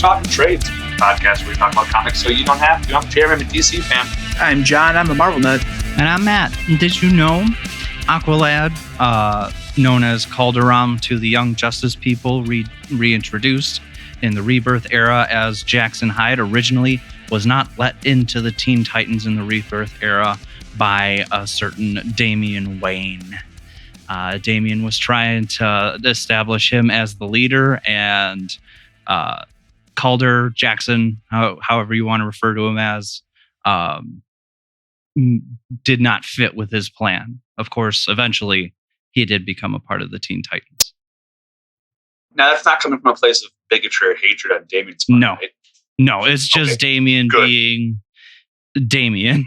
Talking Trades podcast where we talk about comics so you don't have to. I'm Jeremy, I'm a DC fan. I'm John, I'm a Marvel nut. And I'm Matt. Did you know Aqualad, known as Calderon to the Young Justice people, reintroduced in the Rebirth era as Jackson Hyde, originally was not let into the Teen Titans in the Rebirth era by a certain Damian Wayne. Damian was trying to establish him as the leader, and Calder, Jackson, however you want to refer to him as, did not fit with his plan. Of course, eventually, he did become a part of the Teen Titans. Now, that's not coming from a place of bigotry or hatred on Damian's part, No. right? No, it's just Okay. Damian Good. being Damian.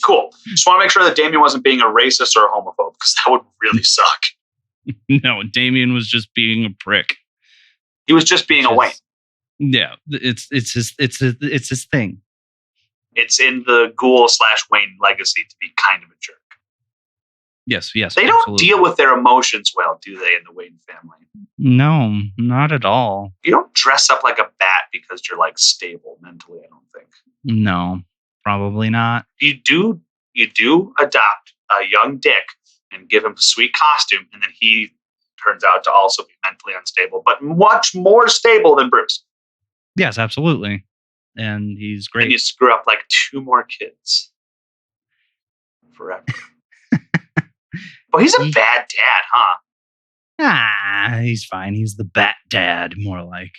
Cool. Just want to make sure that Damian wasn't being a racist or a homophobe, because that would really suck. No, Damian was just being a prick. He was just being a Wayne. Yeah, it's his thing. It's in the Ghoul/Wayne legacy to be kind of a jerk. Yes. They don't absolutely. deal with their emotions well, do they, in the Wayne family? No, not at all. You don't dress up like a bat because you're like stable mentally, I don't think. No, probably not. You do adopt a young Dick and give him a sweet costume, and then he turns out to also be mentally unstable, but much more stable than Bruce. Yes, absolutely. And he's great. And you screw up like 2 more kids forever. But he's a bad dad, huh? He's fine. He's the Bat Dad, more like.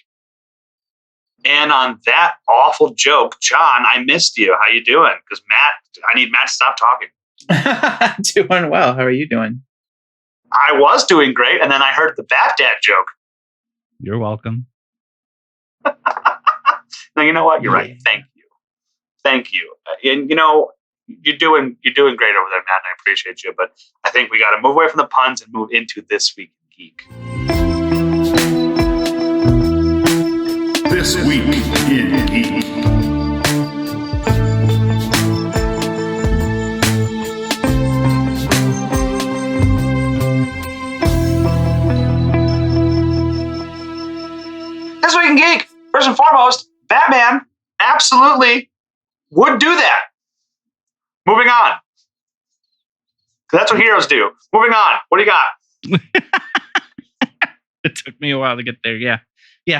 And on that awful joke, John, I missed you. How you doing? Because I need Matt to stop talking. Doing well. How are you doing? I was doing great, and then I heard the Bat Dad joke. You're welcome. No, you know what? You're right. Thank you. And you know, you're doing great over there, Matt. And I appreciate you. But I think we got to move away from the puns and move into This Week in Geek. This Week in Geek. This Week in Geek. First and foremost, Batman absolutely would do that. Moving on. 'Cause that's what heroes do. Moving on. What do you got? It took me a while to get there. Yeah,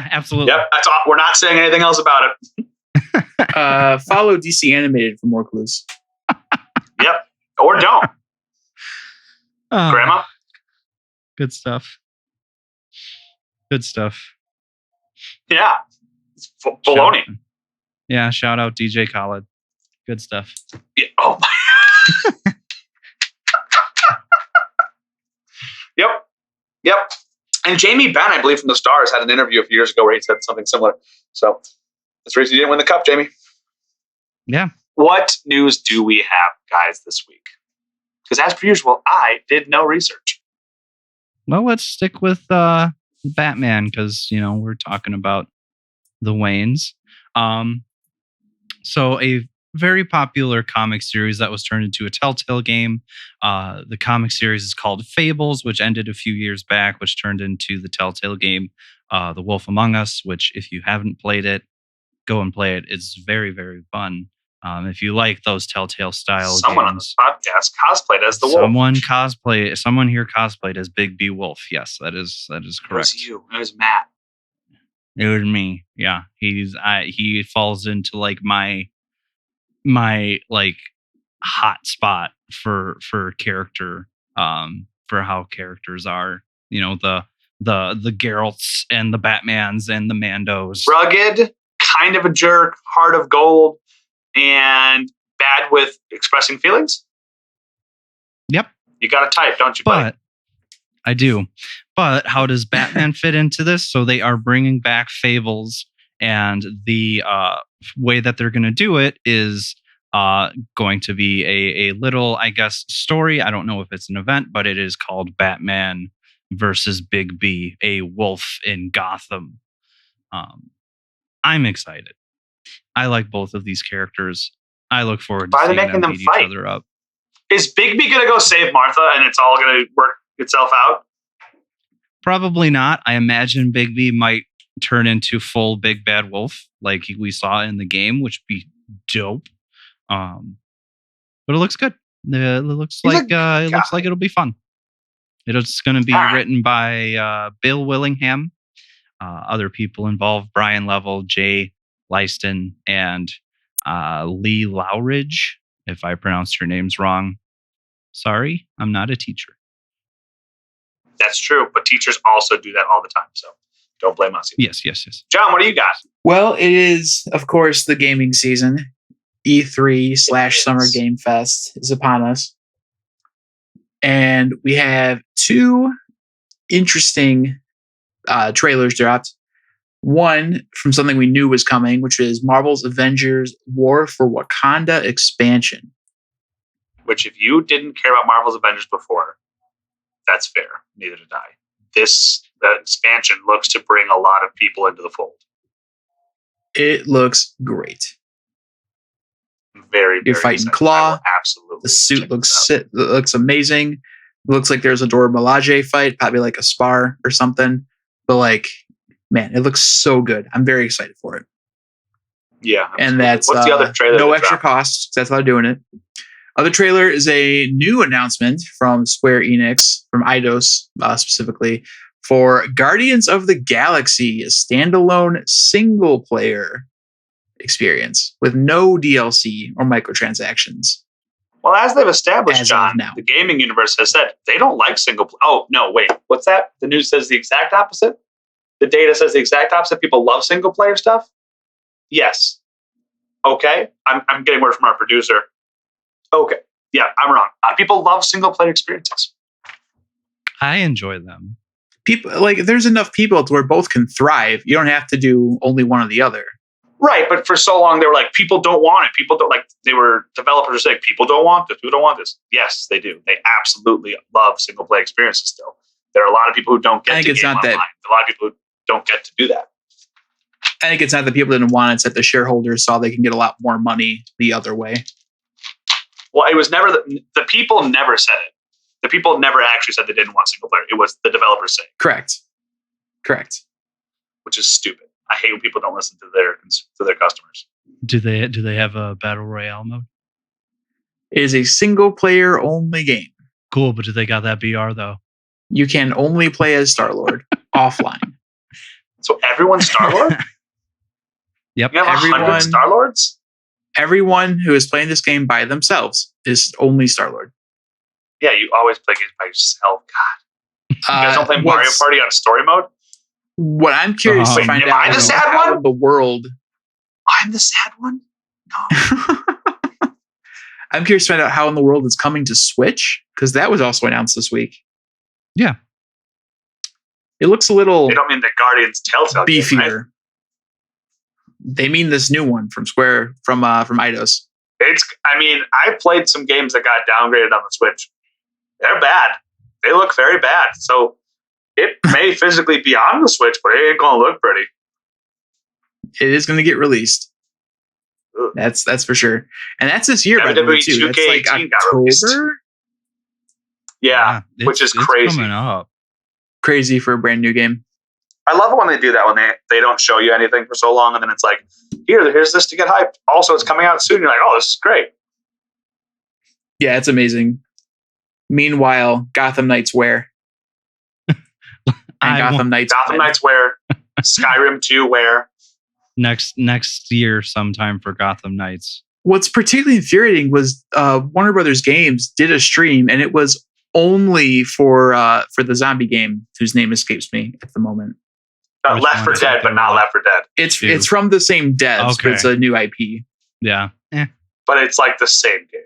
absolutely. Yep, that's all. We're not saying anything else about it. Follow DC Animated for more clues. Yep. Or don't. Grandma? Good stuff. Yeah. It's baloney. Yeah, shout out DJ Khaled. Good stuff. Yeah. Oh my. Yep. And Jamie Benn, I believe, from the Stars had an interview a few years ago where he said something similar. So that's the reason you didn't win the cup, Jamie. Yeah. What news do we have, guys, this week? Because as per usual, I did no research. Well, let's stick with Batman because, we're talking about the Waynes. So a very popular comic series that was turned into a Telltale game. The comic series is called Fables, which ended a few years back, which turned into the Telltale game, The Wolf Among Us, which if you haven't played it, go and play it. It's very, very fun. If you like those Telltale style Someone games. on this podcast cosplayed as the wolf. Someone here cosplayed as Big B Wolf. Yes, that is correct. It was you. It was Matt. It was me. Yeah, he falls into like my like hot spot for character, for how characters are. The Geralts and the Batmans and the Mandos. Rugged, kind of a jerk, heart of gold, and bad with expressing feelings. Yep. You got a type, don't you, buddy? But I do. But how does Batman fit into this? So they are bringing back Fables, and the way that they're going to do it is going to be a little, I guess, story. I don't know if it's an event, but it is called Batman versus Big B, a wolf in Gotham. I'm excited. I like both of these characters. I look forward to seeing them beat each other up. Is Bigby going to go save Martha and it's all going to work itself out? Probably not. I imagine Bigby might turn into full big bad wolf like we saw in the game, which would be dope. But it looks good. It looks like it'll be fun. It's going to be written by Bill Willingham. Other people involved: Brian Level, Jay Leiston, and Lee Lowridge. If I pronounced your names wrong, sorry, I'm not a teacher. That's true, but teachers also do that all the time, so don't blame us. Yes. John, what do you got? Well, it is, of course, the gaming season. E3/Summer Game Fest is upon us. And we have two interesting trailers dropped. One from something we knew was coming, which is Marvel's Avengers War for Wakanda expansion. Which, if you didn't care about Marvel's Avengers before, that's fair. Neither did I. The expansion looks to bring a lot of people into the fold. It looks great. Very, You're very fighting excited. Claw. Absolutely. The suit looks amazing. It looks like there's a Dora Milaje fight, probably like a spar or something. But like, man, it looks so good. I'm very excited for it. Yeah. Absolutely. And that's what's the other trailer? no extra cost. That's how they're doing it. Other trailer is a new announcement from Square Enix, from Eidos specifically, for Guardians of the Galaxy, a standalone single player experience with no DLC or microtransactions. Well, as they've established, As of John, now. the gaming universe has said they don't like single player. Oh, no, wait. What's that? The news says the exact opposite? The data says the exact opposite. People love single player stuff? Yes. Okay. I'm getting word from our producer. Okay. Yeah, I'm wrong. People love single player experiences. I enjoy them. People like there's enough people to where both can thrive. You don't have to do only one or the other. Right, but for so long they were like, people don't want it. People don't like. Developers were saying, people don't want this. People don't want this. Yes, they do. They absolutely love single player experiences. Still, there are a lot of people who don't get. I think to it's game not that- online. A lot of people who don't get to do that. I think it's not that people didn't want it, it's that the shareholders saw they can get a lot more money the other way. Well, it was never the people never said it. The people never actually said they didn't want single player. It was the developers saying, Correct. which is stupid. I hate when people don't listen to their customers. Do they have a battle royale mode? It is a single player only game. Cool, but do they got that BR though? You can only play as Star-Lord offline. So everyone's Star Lord. Yep. You have 100 Star Lords. Everyone who is playing this game by themselves is only Star-Lord. Yeah, you always play games by yourself. God, you guys don't play Mario Party on story mode. What I'm curious to Wait, find am out I the is sad how one? the world. I'm the sad one. No. I'm curious to find out how in the world it's coming to Switch, because that was also announced this week. Yeah. It looks a little They don't mean the Guardians Telltale game, beefier. right? They mean this new one from Eidos. I played some games that got downgraded on the Switch. They're bad. They look very bad. So it may physically be on the Switch, but it ain't gonna look pretty. It is going to get released. Ugh. That's for sure, and that's this year, by the way, WWE too. That's like 2K18 got released. October. Yeah, which is crazy. Coming up. Crazy for a brand new game. I love it when they do that, when they don't show you anything for so long, and then it's like, here's this to get hyped. Also, it's coming out soon. You're like, oh, this is great. Yeah, it's amazing. Meanwhile, Gotham Knights where? And Gotham Knights. Gotham Knights where? Skyrim 2 where? Next year sometime for Gotham Knights. What's particularly infuriating was Warner Brothers Games did a stream, and it was only for the zombie game whose name escapes me at the moment. Which Left 4 one is Dead, it? but not Left 4 Dead. It's from the same devs, Okay. but it's a new IP. Yeah. But it's like the same game.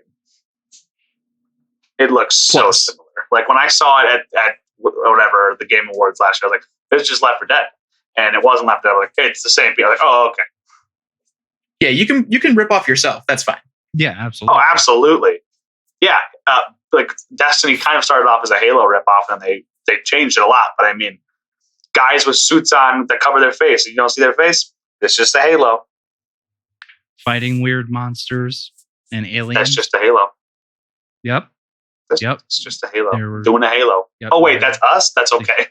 It looks so Plus. similar. Like when I saw it at whatever the Game Awards last year, I was like, "It's just Left 4 Dead," and it wasn't Left 4 Dead. I was like, "It's the same." I was like, "Oh, okay." Yeah, you can rip off yourself. That's fine. Yeah, absolutely. Oh, absolutely. Yeah, like Destiny kind of started off as a Halo ripoff, and they changed it a lot. But I mean, guys with suits on that cover their face, you don't see their face. It's just a Halo. Fighting weird monsters and aliens. That's just a Halo. Yep. It's just a Halo. There were- Doing a Halo. Yep. Oh wait, that's us. That's okay.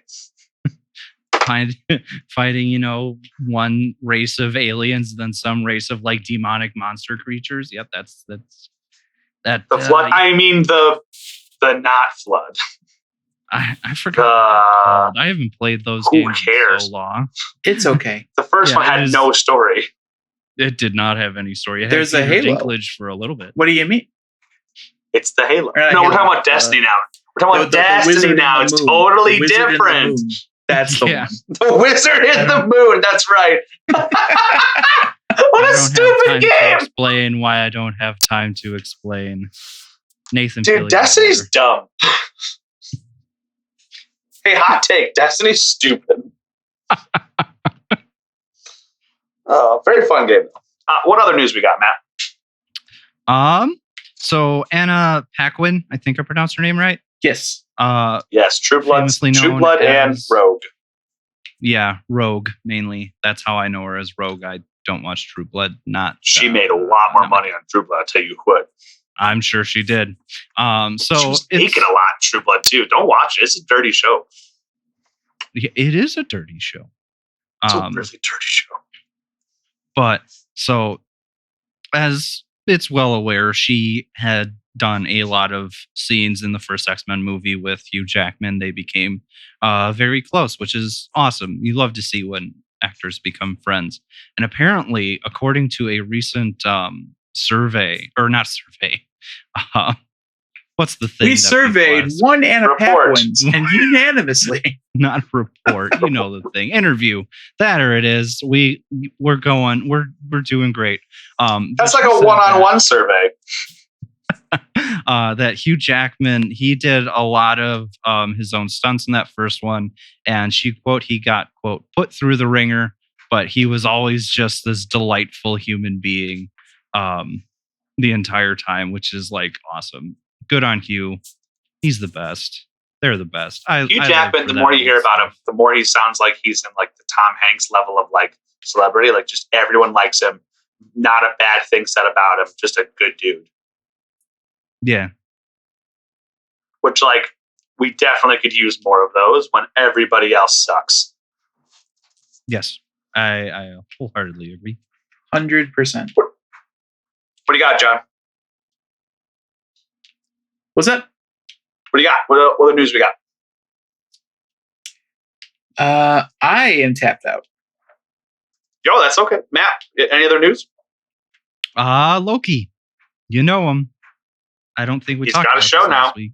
fighting, one race of aliens, then some race of like demonic monster creatures. Yep, that's that. The flood. I mean the not flood. I forgot what that's called. I haven't played those Who games cares? in so long. It's okay. The first one had no story. It did not have any story. It had There's a Peter Halo. Dinklage for a little bit. What do you mean? It's the Halo. Or not No, we're Halo, talking about Destiny now. We're talking about The Destiny Wizard in now. the It's Moon. totally The Wizard in the different. Moon. That's the Yeah. one. The Wizard in the Moon. That's right. What I a don't have stupid time to game. explain why I don't have time to explain. Nathan, Dude, Fillion Destiny's over. dumb. Hey, hot take. Destiny's stupid. Oh, very fun game. What other news we got, Matt? So Anna Paquin, I think I pronounced her name right. Yes. Yes, True Blood, Famously known True Blood and as- Rogue. Yeah, Rogue mainly. That's how I know her as Rogue. I don't watch True Blood. She made a lot more money on True Blood, I'll tell you what. I'm sure she did. She So was making a lot in True Blood, too. Don't watch it. It's a dirty show. it is a dirty show. It's a really dirty show. But so, as it's well aware, she had done a lot of scenes in the first X-Men movie with Hugh Jackman. They became very close, which is awesome. You love to see when actors become friends. And apparently, according to a recent survey, or not survey, what's the thing? We that surveyed people ask? one Anna Report. Paquins and unanimously. Not report. You know the thing. Interview. That or it is. We're going. We're doing great. That's like she a said one-on-one survey. that Hugh Jackman, he did a lot of his own stunts in that first one, and he got quote put through the ringer, but he was always just this delightful human being the entire time, which is like awesome. Good on Hugh. He's the best. They're the best. Hugh Jackman, the more you hear about him, the more he sounds like he's in like the Tom Hanks level of like celebrity. Like just everyone likes him. Not a bad thing said about him. Just a good dude. Yeah. Which like we definitely could use more of those when everybody else sucks. Yes. I wholeheartedly agree. 100%. What do you got, John? What's that? What do you got? What other news we got? I am tapped out. Yo, that's okay. Matt, any other news? Loki. You know him. I don't think we He's talked got a about show this now. last week.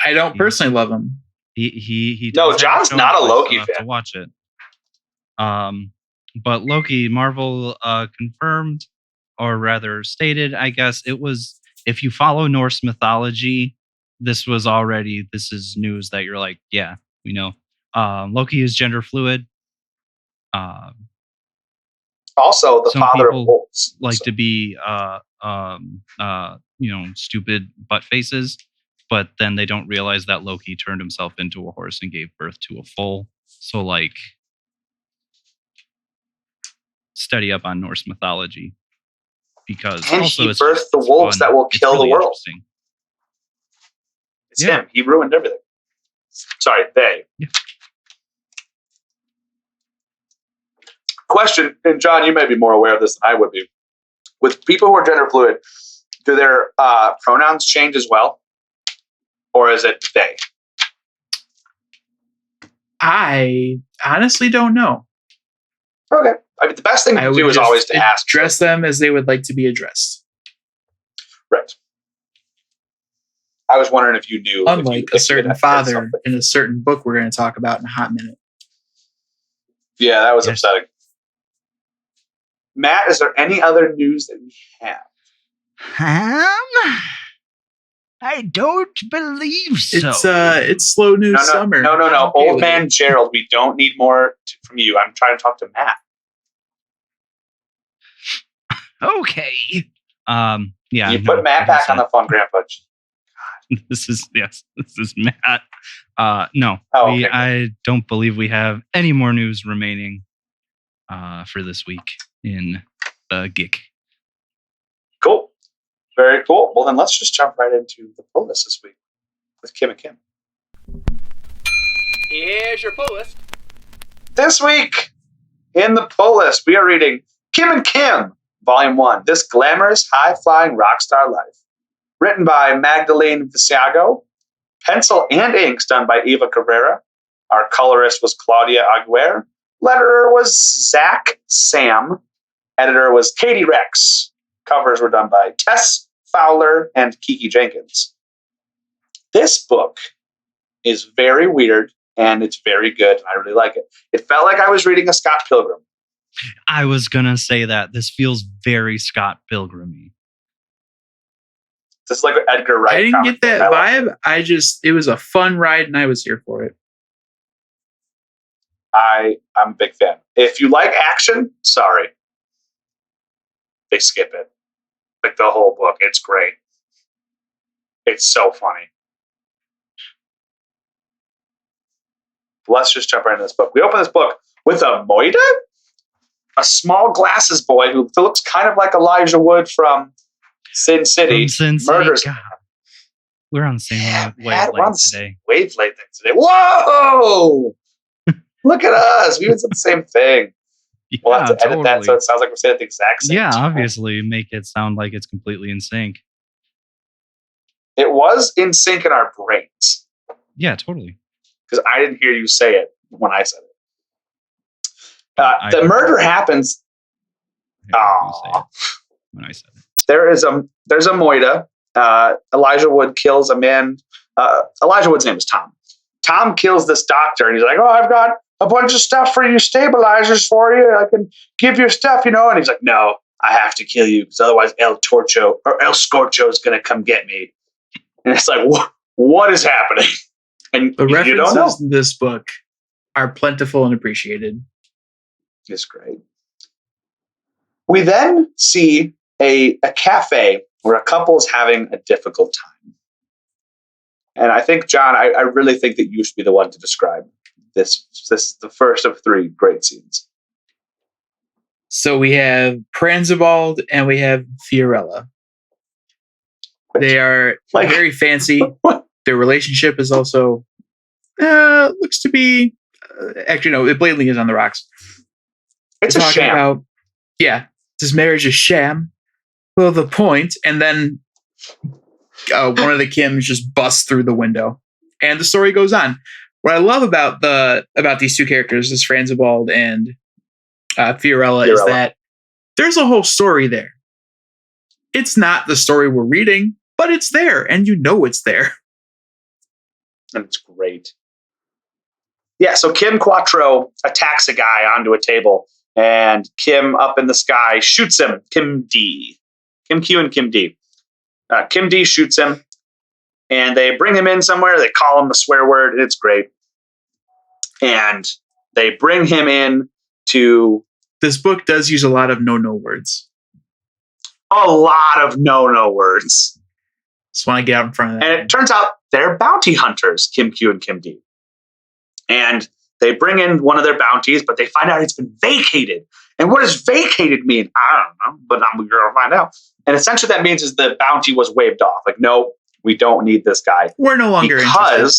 I don't personally love him. He No, does have John's show not a now, I Loki still have fan. to watch it. But Loki, Marvel confirmed, or rather stated, I guess it was. If you follow Norse mythology, this is news that you're like, yeah, we know. Loki is gender fluid. Also, the Some father of people wolves. Like So- to be stupid butt faces, but then they don't realize that Loki turned himself into a horse and gave birth to a foal. So like study up on Norse mythology, because And also he it's birthed just- the it's wolves fun. that will It's kill the really world. interesting. It's Yeah. him. He ruined everything. Sorry, they. Yeah. Question, and John, you may be more aware of this than I would be. With people who are gender fluid, do their pronouns change as well? Or is it they? I honestly don't know. Okay. I mean, the best thing I to would do is just always to ask. address them as they would like to be addressed. Right. I was wondering if you knew. Unlike if a you certain had heard father something. in a certain book we're going to talk about in a hot minute. Yeah, that was Yes. upsetting. Matt, is there any other news that we have? I don't believe It's slow news No, summer. no. I'm okay Old with man it. Gerald, we don't need more from you. I'm trying to talk to Matt. Okay. Yeah. you no, put Matt like I back on said, the phone, Grandpa. This is Matt. No, Oh, okay, good. I don't believe we have any more news remaining for this week in the geek. Cool. Very cool. Well, then let's just jump right into the pull list this week with Kim and Kim. Here's your pull list. This week in the pull list, we are reading Kim and Kim, Volume 1, This Glamorous High-Flying Rockstar Life. Written by Magdalene Visiago. Pencil and inks done by Eva Cabrera. Our colorist was Claudia Aguirre. Letterer was Zach Sam. Editor was Katie Rex. Covers were done by Tess Fowler and Kiki Jenkins. This book is very weird and it's very good. And I really like it. It felt like I was reading a Scott Pilgrim. I was gonna say that this feels very Scott Pilgrim-y. This is like an Edgar Wright. I didn't get that comic. vibe. It was a fun ride and I was here for it. I'm a big fan. If you like action, sorry. They skip it. Like the whole book. It's great. It's so funny. Let's just jump right into this book. We open this book with a Moida, a small glasses boy who looks kind of like Elijah Wood from Sin City. From Sin City. Murders. God. We're on the same we're on wavelength the today. wavelength today. Whoa! Look at us. We said the same thing. We'll have to edit that so it sounds like we're saying it at the exact same time. Obviously, make it sound like it's completely in sync. It was in sync in our brains. Yeah, totally. Because I didn't hear you say it when I said it. The murder happens. When I said it. There's a Moida. Elijah Wood kills a man. Elijah Wood's name is Tom. Tom kills this doctor, and he's like, "Oh, I've got a bunch of stuff for you, stabilizers for you. I can give you stuff, And he's like, "No, I have to kill you because otherwise El Scorcho is going to come get me." And it's like, what is happening? And The you don't know. references in this book are plentiful and appreciated. It's great. We then see a cafe where a couple is having a difficult time. And I think, John, I really think that you should be the one to describe this the first of three great scenes. So we have Pranzabald and we have Fiorella. They are very fancy. Their relationship is also looks to be actually no, it blatantly is on the rocks. It's a sham. This marriage is sham. Well, the point, and then one of the Kims just busts through the window, and the story goes on. What I love about these two characters, this Franzabald and Fiorella, is that there's a whole story there. It's not the story we're reading, but it's there, and you know it's there. And it's great. Yeah, so Kim Quattro attacks a guy onto a table, and Kim up in the sky shoots him. Kim D. Kim Q and Kim D. Kim D shoots him, and they bring him in somewhere. They call him a swear word, and it's great. And they bring him in to... This book does use a lot of no words. A lot of no words. Just want to get out in front of that. And it turns out they're bounty hunters, Kim Q and Kim D. And they bring in one of their bounties, but they find out it's been vacated. And what does vacated mean? I don't know, but I'm going to find out. And essentially that means is the bounty was waived off. Like, no, we don't need this guy. We're no longer interested.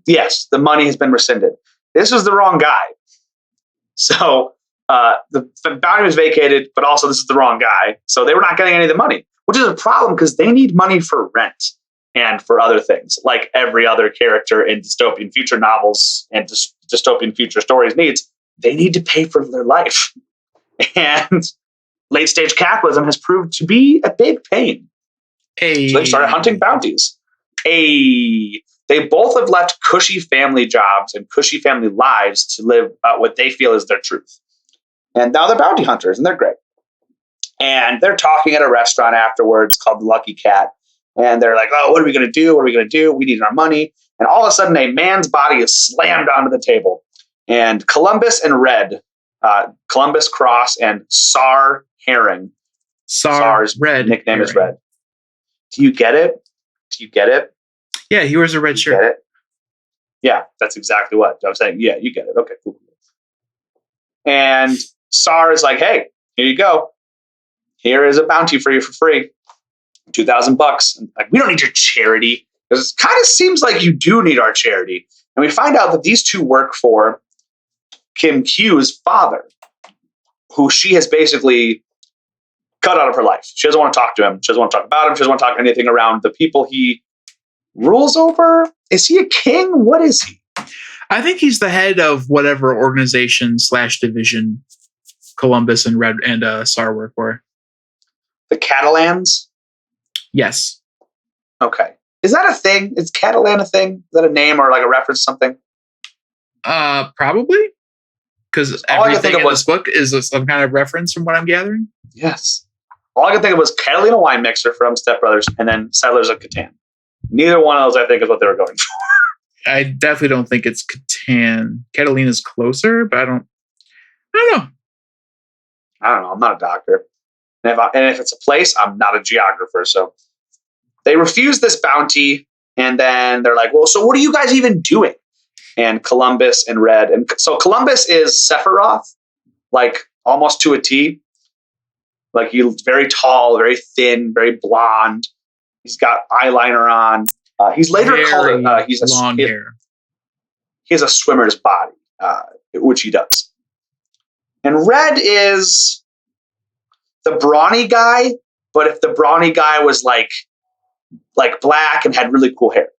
Yes, the money has been rescinded. This was the wrong guy. So the bounty was vacated, but also this is the wrong guy. So they were not getting any of the money, which is a problem because they need money for rent and for other things, like every other character in dystopian future novels and dystopian future stories needs. They need to pay for their life. And late stage capitalism has proved to be a big pain. So they started hunting bounties. They both have left cushy family jobs and cushy family lives to live what they feel is their truth. And now they're bounty hunters, and they're great. And they're talking at a restaurant afterwards called the Lucky Cat. And they're like, oh, what are we going to do? What are we going to do? We need our money. And all of a sudden, a man's body is slammed onto the table. And Columbus and Red, Columbus Cross and Sar Herring. Sar's Red nickname Herring. is Red. Do you get it? Yeah, he wears a red shirt. Get it? Yeah, that's exactly what I'm saying. Yeah, you get it. Okay, cool. And Sar is like, hey, here you go. Here is a bounty for you for free. $2,000. Like, we don't need your charity. Because it kind of seems like you do need our charity. And we find out that these two work for Kim Q's father, who she has basically cut out of her life. She doesn't want to talk to him. She doesn't want to talk about him. She doesn't want to talk anything around the people he rules over. Is he a king? What is he? I think he's the head of whatever organization / division Columbus and Red and Sar work for. The Catalans? Yes. Okay. Is that a thing? Is Catalan a thing? Is that a name or like a reference to something? Probably. Because All I could everything think in of this book is some kind of reference from what I'm gathering. Yes. All I could think of was Catalina Wine Mixer from Step Brothers and then Settlers of Catan. Neither one of those, I think, is what they were going for. I definitely don't think it's Catan. Catalina's closer, but I don't know. I don't know. I'm not a doctor. And if it's a place, I'm not a geographer. So they refuse this bounty. And then they're like, well, so what are you guys even doing? And Columbus and Red. And so Columbus is Sephiroth, like almost to a T. Like he's very tall, very thin, very blonde. He's got eyeliner on. He's later called he's a long hair. He has a swimmer's body, which he does. And Red is the brawny guy, but if the brawny guy was like black and had really cool hair.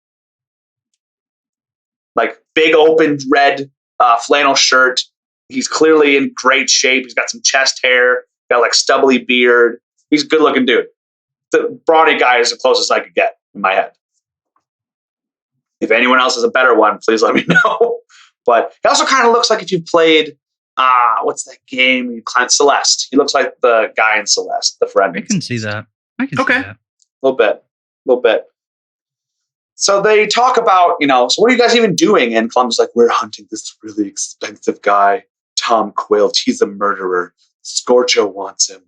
Like big open red flannel shirt. He's clearly in great shape. He's got some chest hair, got like stubbly beard. He's a good looking dude. The brawny guy is the closest I could get in my head. If anyone else is a better one, please let me know. But he also kind of looks like if you played, what's that game? You climbed Celeste. He looks like the guy in Celeste, the friend. I can see that. I can Okay. see that. A little bit. So they talk about, so what are you guys even doing? And Columbus is like, we're hunting this really expensive guy, Tom Quilt. He's a murderer. Scorcho wants him.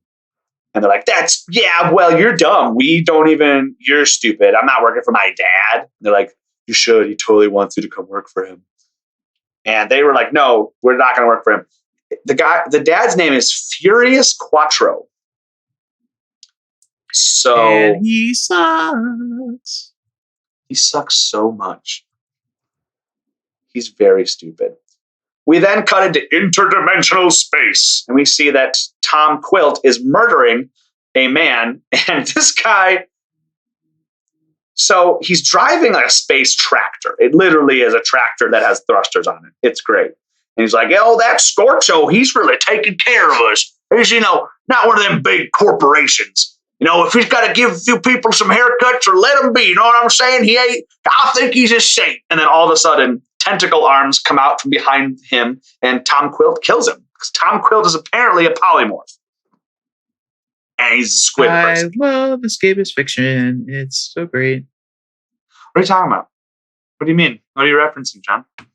And they're like, well, you're dumb. You're stupid. I'm not working for my dad. And they're like, you should. He totally wants you to come work for him. And they were like, no, we're not going to work for him. The dad's name is Furious Quattro. So And he sucks. he sucks so much. He's very stupid. We then cut into interdimensional space, and we see that Tom Quilt is murdering a man, and this guy, so he's driving like a space tractor. It literally is a tractor that has thrusters on it. It's great. And he's like, that Scorcho, he's really taking care of us. He's, not one of them big corporations. If he's got to give a few people some haircuts or let them be, you know what I'm saying? I think he's a saint. And then all of a sudden, tentacle arms come out from behind him and Tom Quilt kills him. Because Tom Quilt is apparently a polymorph. And he's a squid person. I love escapist fiction. It's so great. What are you talking about? What do you mean? What are you referencing, John? Are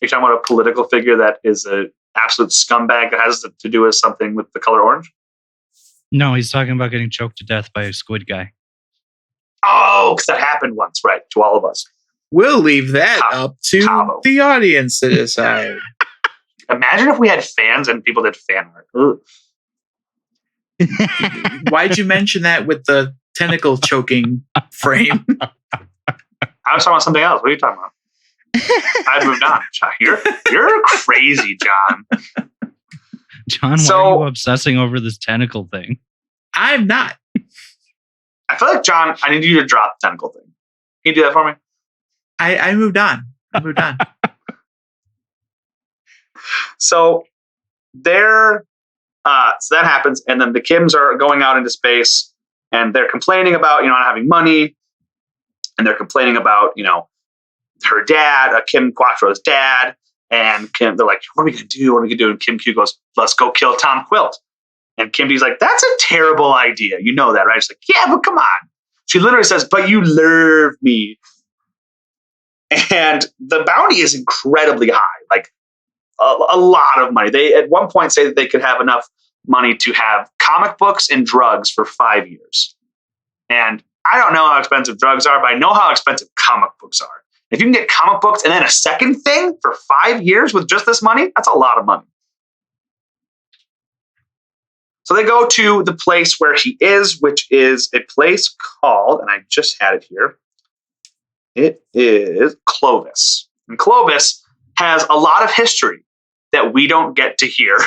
you talking about a political figure that is an absolute scumbag that has to do with something with the color orange? No, he's talking about getting choked to death by a squid guy. Oh, because that happened once, right? To all of us. We'll leave that up to Cabo. the audience to decide. Imagine if we had fans and people did fan art. Ugh. Why'd you mention that with the tentacle choking frame? I was talking about something else. What are you talking about? I've moved on. You're crazy, John. John, why are you obsessing over this tentacle thing? I'm not. I feel like, John, I need you to drop the tentacle thing. Can you do that for me? I moved on. So so that happens, and then the Kims are going out into space, and they're complaining about not having money, and they're complaining about her dad, Kim Quattro's dad, and Kim. They're like, "What are we gonna do? What are we gonna do?" And Kim Q goes, "Let's go kill Tom Quilt." And Kim D's like, "That's a terrible idea. You know that, right?" She's like, "Yeah, but come on." She literally says, "But you love me." And the bounty is incredibly high, like a lot of money. They at one point say that they could have enough money to have comic books and drugs for 5 years. And I don't know how expensive drugs are, but I know how expensive comic books are. If you can get comic books and then a second thing for 5 years with just this money, that's a lot of money. So they go to the place where he is, which is a place called, and I just had it here, it is Clovis. And Clovis has a lot of history. that we don't get to hear.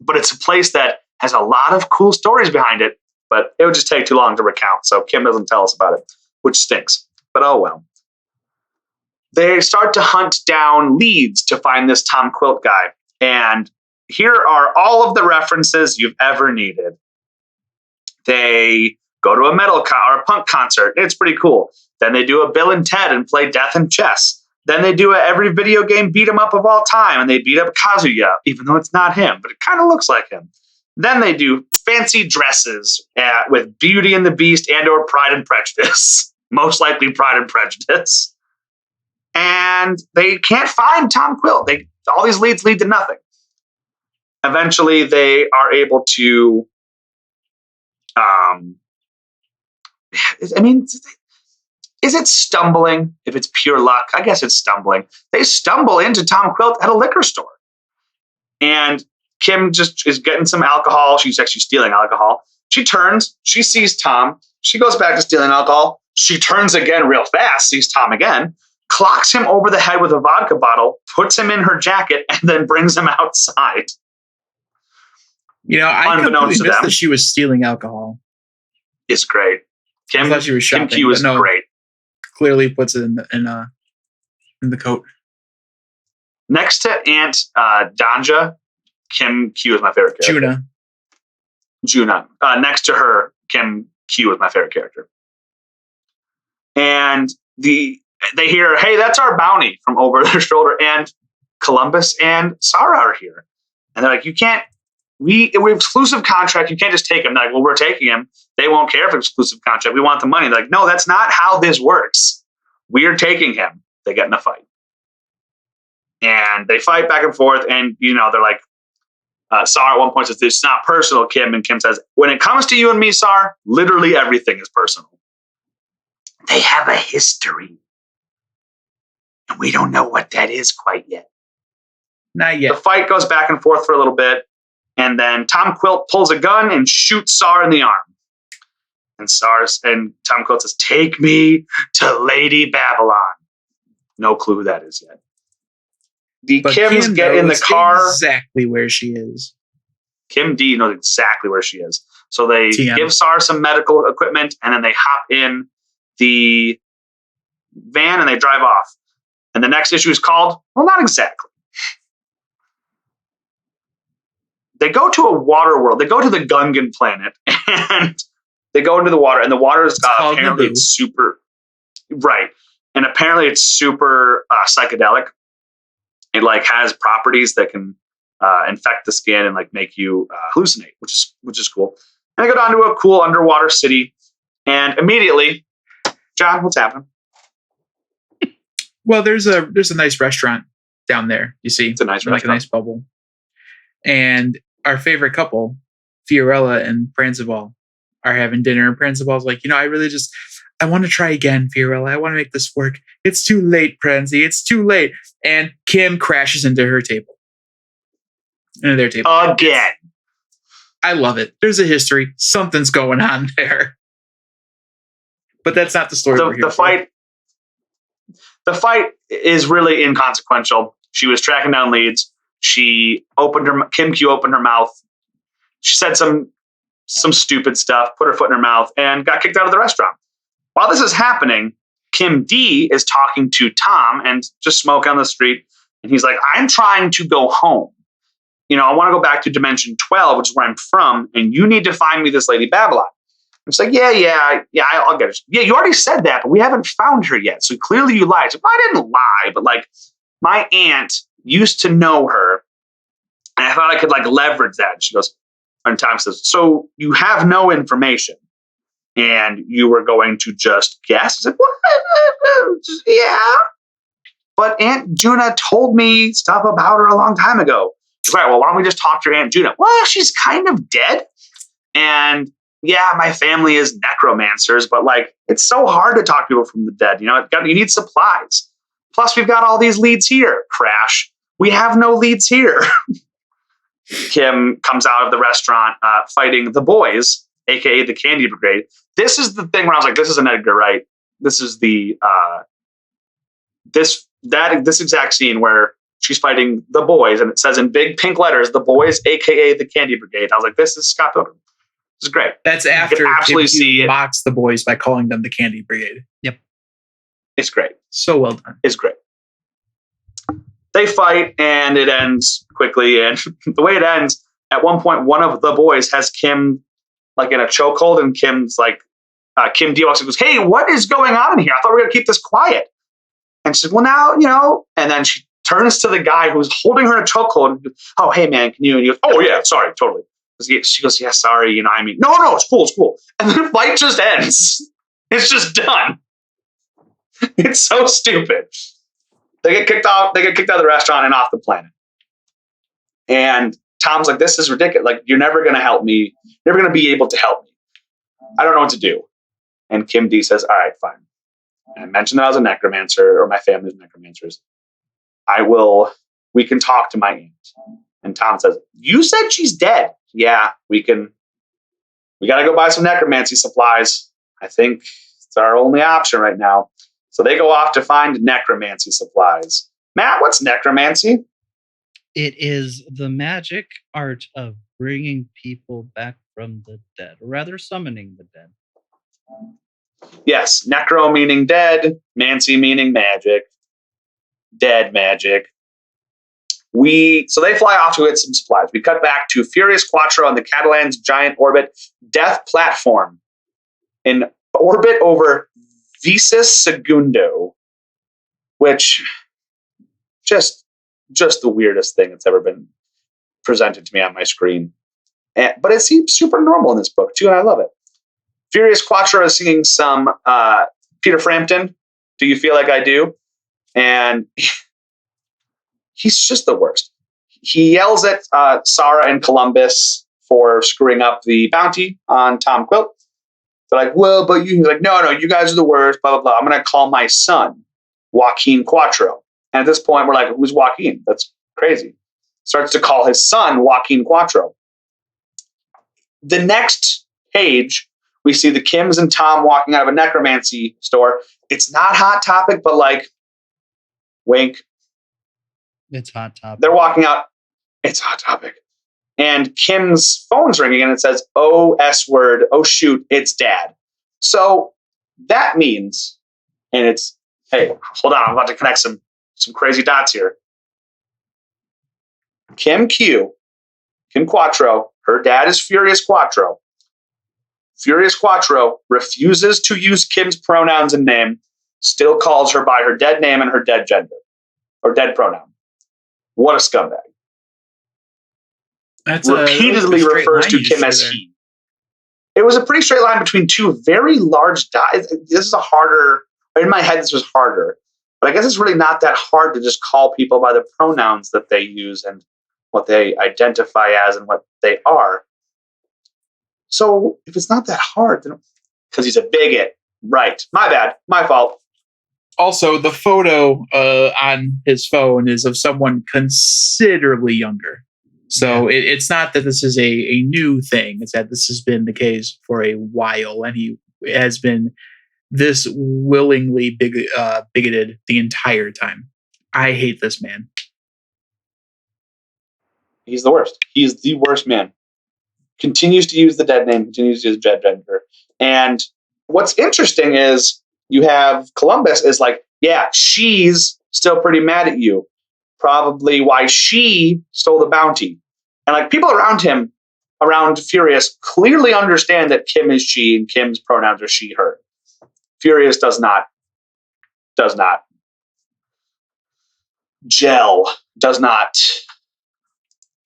But it's a place that has a lot of cool stories behind it, but it would just take too long to recount. So Kim doesn't tell us about it, which stinks. But oh well. They start to hunt down leads to find this Tom Quilt guy. And here are all of the references you've ever needed. They go to a or a punk concert. It's pretty cool. Then they do a Bill and Ted and play death and chess. Then they do every video game beat 'em up of all time, and they beat up Kazuya, even though it's not him, but it kind of looks like him. Then they do fancy dresses with Beauty and the Beast and or Pride and Prejudice. Most likely Pride and Prejudice. And they can't find Tom Quilt. All these leads lead to nothing. Eventually, they are able to is it stumbling? If it's pure luck, I guess it's stumbling. They stumble into Tom Quilt at a liquor store. And Kim just is getting some alcohol. She's actually stealing alcohol. She turns, she sees Tom. She goes back to stealing alcohol. She turns again real fast, sees Tom again, clocks him over the head with a vodka bottle, puts him in her jacket, and then brings him outside. I completely Unbeknownst to missed them. that she was stealing alcohol. It's great. I thought she was shopping. Kim Q is but no, great. Clearly puts it in the coat. Next to Aunt Danja, Kim Q is my favorite character. Juna. Next to her, Kim Q is my favorite character. And they hear, hey, that's our bounty from over their shoulder. And Columbus and Sarah are here. And they're like, you can't, we have exclusive contract. You can't just take him. They're like, well, we're taking him. They won't care for exclusive contract. We want the money. They're like, no, that's not how this works. We are taking him. They get in a fight. And they fight back and forth. And, they're like, Sar at one point says, it's not personal, Kim. And Kim says, when it comes to you and me, Sar, literally everything is personal. They have a history. And we don't know what that is quite yet. Not yet. The fight goes back and forth for a little bit. And then Tom Quilt pulls a gun and shoots Sar in the arm. And Tom Quilt says, take me to Lady Babylon. No clue who that is yet. The But Kims Kim get in the knows car. exactly where she is. Kim D knows exactly where she is. So they TM. give Sar some medical equipment, and then they hop in the van and they drive off. And the next issue is called, well, not exactly. They go to a water world. They go to the Gungan planet, and they go into the water, and the water is called apparently Naboo. it's super, right. And apparently it's super psychedelic. It has properties that can infect the skin and make you hallucinate, which is cool. And they go down to a cool underwater city, and immediately, John, what's happening? Well, there's a nice restaurant down there. You see, It's a nice like a restaurant. nice bubble. And our favorite couple, Fiorella and Pranzival, are having dinner. And Pranzival's like, I want to try again, Fiorella. I want to make this work. It's too late, Pranzi. It's too late. And Kim crashes into her table. Into their table. Again. I love it. There's a history. Something's going on there. But that's not the story we're here for. The fight is really inconsequential. She was tracking down leads. Kim Q opened her mouth. She said some stupid stuff, put her foot in her mouth, and got kicked out of the restaurant. While this is happening, Kim D is talking to Tom and just smoking on the street. And he's like, I'm trying to go home. I want to go back to Dimension 12, which is where I'm from, and you need to find me this Lady Babylon. It's like, yeah, I'll get it. Yeah, you already said that, but we haven't found her yet. So clearly you lied. So, well, I didn't lie, but my aunt used to know her, and I thought I could leverage that. And she goes, and Tom says, so you have no information, and you were going to just guess? I said, what? Yeah. But Aunt Juna told me stuff about her a long time ago. Right, well, why don't we just talk to your Aunt Juna? Well, she's kind of dead. And yeah, my family is necromancers, but it's so hard to talk to people from the dead. You need supplies. Plus, we've got all these leads here. Crash. We have no leads here. Kim comes out of the restaurant fighting the boys, aka the Candy Brigade. This is the thing where I was like, this is an Edgar Wright. This is the this exact scene where she's fighting the boys, and it says in big pink letters, the boys, aka the Candy Brigade. I was like, this is Scott Pilgrim. This is great. That's You after can absolutely Kim see Q it. mocks the boys by calling them the Candy Brigade. It's great. So well done. It's great. They fight, and it ends quickly. And the way it ends, at one point, one of the boys has Kim like in a chokehold, and Kim's like, Kim D walks and goes, "Hey, what is going on in here? I thought we were going to keep this quiet." And she says, "Well, now, and then she turns to the guy who's holding her in a chokehold and goes, "Oh, hey, man, can you?" And he goes, "Oh, yeah, sorry, totally." She goes, "Yeah, sorry, I mean, no, it's cool. And the fight just ends. It's just done. It's so stupid. They get kicked out. They get kicked out of the restaurant and off the planet. And Tom's like, "This is ridiculous. Like, you're never going to help me. You're never going to be able to help me. I don't know what to do." And Kim D says, "All right, fine. And I mentioned that I was a necromancer, or my family's necromancers. We can talk to my aunt." And Tom says, "You said she's dead." "Yeah, we got to go buy some necromancy supplies. I think it's our only option right now." So they go off to find necromancy supplies. Matt, what's necromancy? It is the magic art of bringing people back from the dead, or rather summoning the dead. Yes, necro meaning dead, mancy meaning magic, dead magic. So they fly off to get some supplies. We cut back to Furious Quattro on the Catalan's giant orbit death platform in orbit over Visus Segundo, which just the weirdest thing that's ever been presented to me on my screen. But it seems super normal in this book too, and I love it. Furious Quattro is singing some Peter Frampton, "Do You Feel Like I Do?" And he's just the worst. He yells at Sarah and Columbus for screwing up the bounty on Tom Quilt. They're like, "Well, but you," he's like, no, you guys are the worst, blah, blah, blah. "I'm going to call my son, Joaquin Quattro." And at this point, we're like, "Who's Joaquin? That's crazy." Starts to call his son Joaquin Quattro. The next page, we see the Kims and Tom walking out of a necromancy store. It's not Hot Topic, but like, wink. It's Hot Topic. They're walking out. It's Hot Topic. And Kim's phone's ringing and it says, "Oh, S word. Oh, shoot. It's Dad." So that means, and it's, hey, hold on. I'm about to connect some crazy dots here. Kim Quattro, her dad is Furious Quattro. Furious Quattro refuses to use Kim's pronouns and name, still calls her by her dead name and her dead gender, or dead pronoun. What a scumbag. That's Repeatedly refers to Kim as he. It was a pretty straight line between two very large dots. This is in my head, this was harder. But I guess it's really not that hard to just call people by the pronouns that they use and what they identify as and what they are. So if it's not that hard, then because he's a bigot. Right. My bad. My fault. Also, the photo on his phone is of someone considerably younger. So it's not that this is a new thing. It's that this has been the case for a while, and he has been this willingly bigoted the entire time. I hate this man. He's the worst. He's the worst man. Continues to use the dead name, continues to use the dead gender. And what's interesting is you have Columbus is like, yeah, she's still pretty mad at you. Probably why she stole the bounty. And like people around him, around Furious, clearly understand that Kim is she and Kim's pronouns are she, her. Furious does not gel, does not.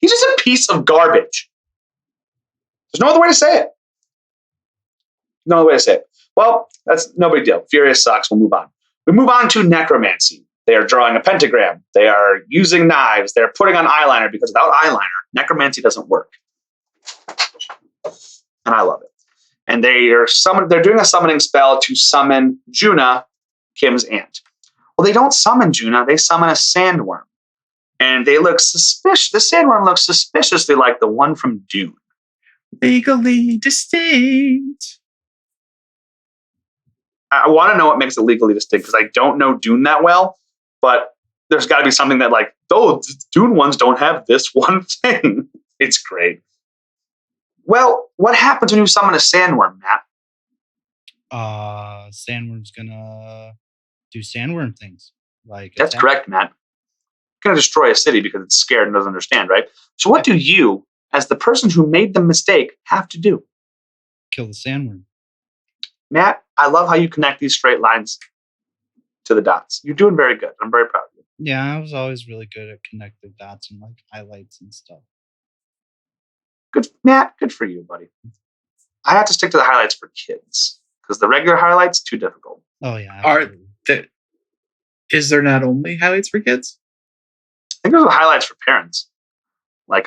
He's just a piece of garbage. There's no other way to say it. No other way to say it. Well, that's no big deal. Furious sucks. We'll move on. We move on to necromancy. They are drawing a pentagram. They are using knives. They're putting on eyeliner because without eyeliner, necromancy doesn't work. And I love it. And they're doing a summoning spell to summon Juna, Kim's aunt. Well, they don't summon Juna. They summon a sandworm. And they look suspicious. The sandworm looks suspiciously like the one from Dune. Legally distinct. I want to know what makes it legally distinct because I don't know Dune that well, but there's got to be something that like those Dune ones don't have this one thing. It's great. Well, what happens when you summon a sandworm, Matt? Sandworm's gonna do sandworm things. Like That's attack. correct, Matt. Going to destroy a city because it's scared and doesn't understand, right? So what do you, as the person who made the mistake, have to do? Kill the sandworm. Matt, I love how you connect these straight lines to the dots. You're doing very good. I'm very proud of you. Yeah, I was always really good at connecting dots and like highlights and stuff. Good, Matt. Good for you, buddy. I have to stick to the highlights for kids because the regular highlights too difficult. Oh yeah. Are absolutely. is there not only highlights for kids? I think there's the highlights for parents, I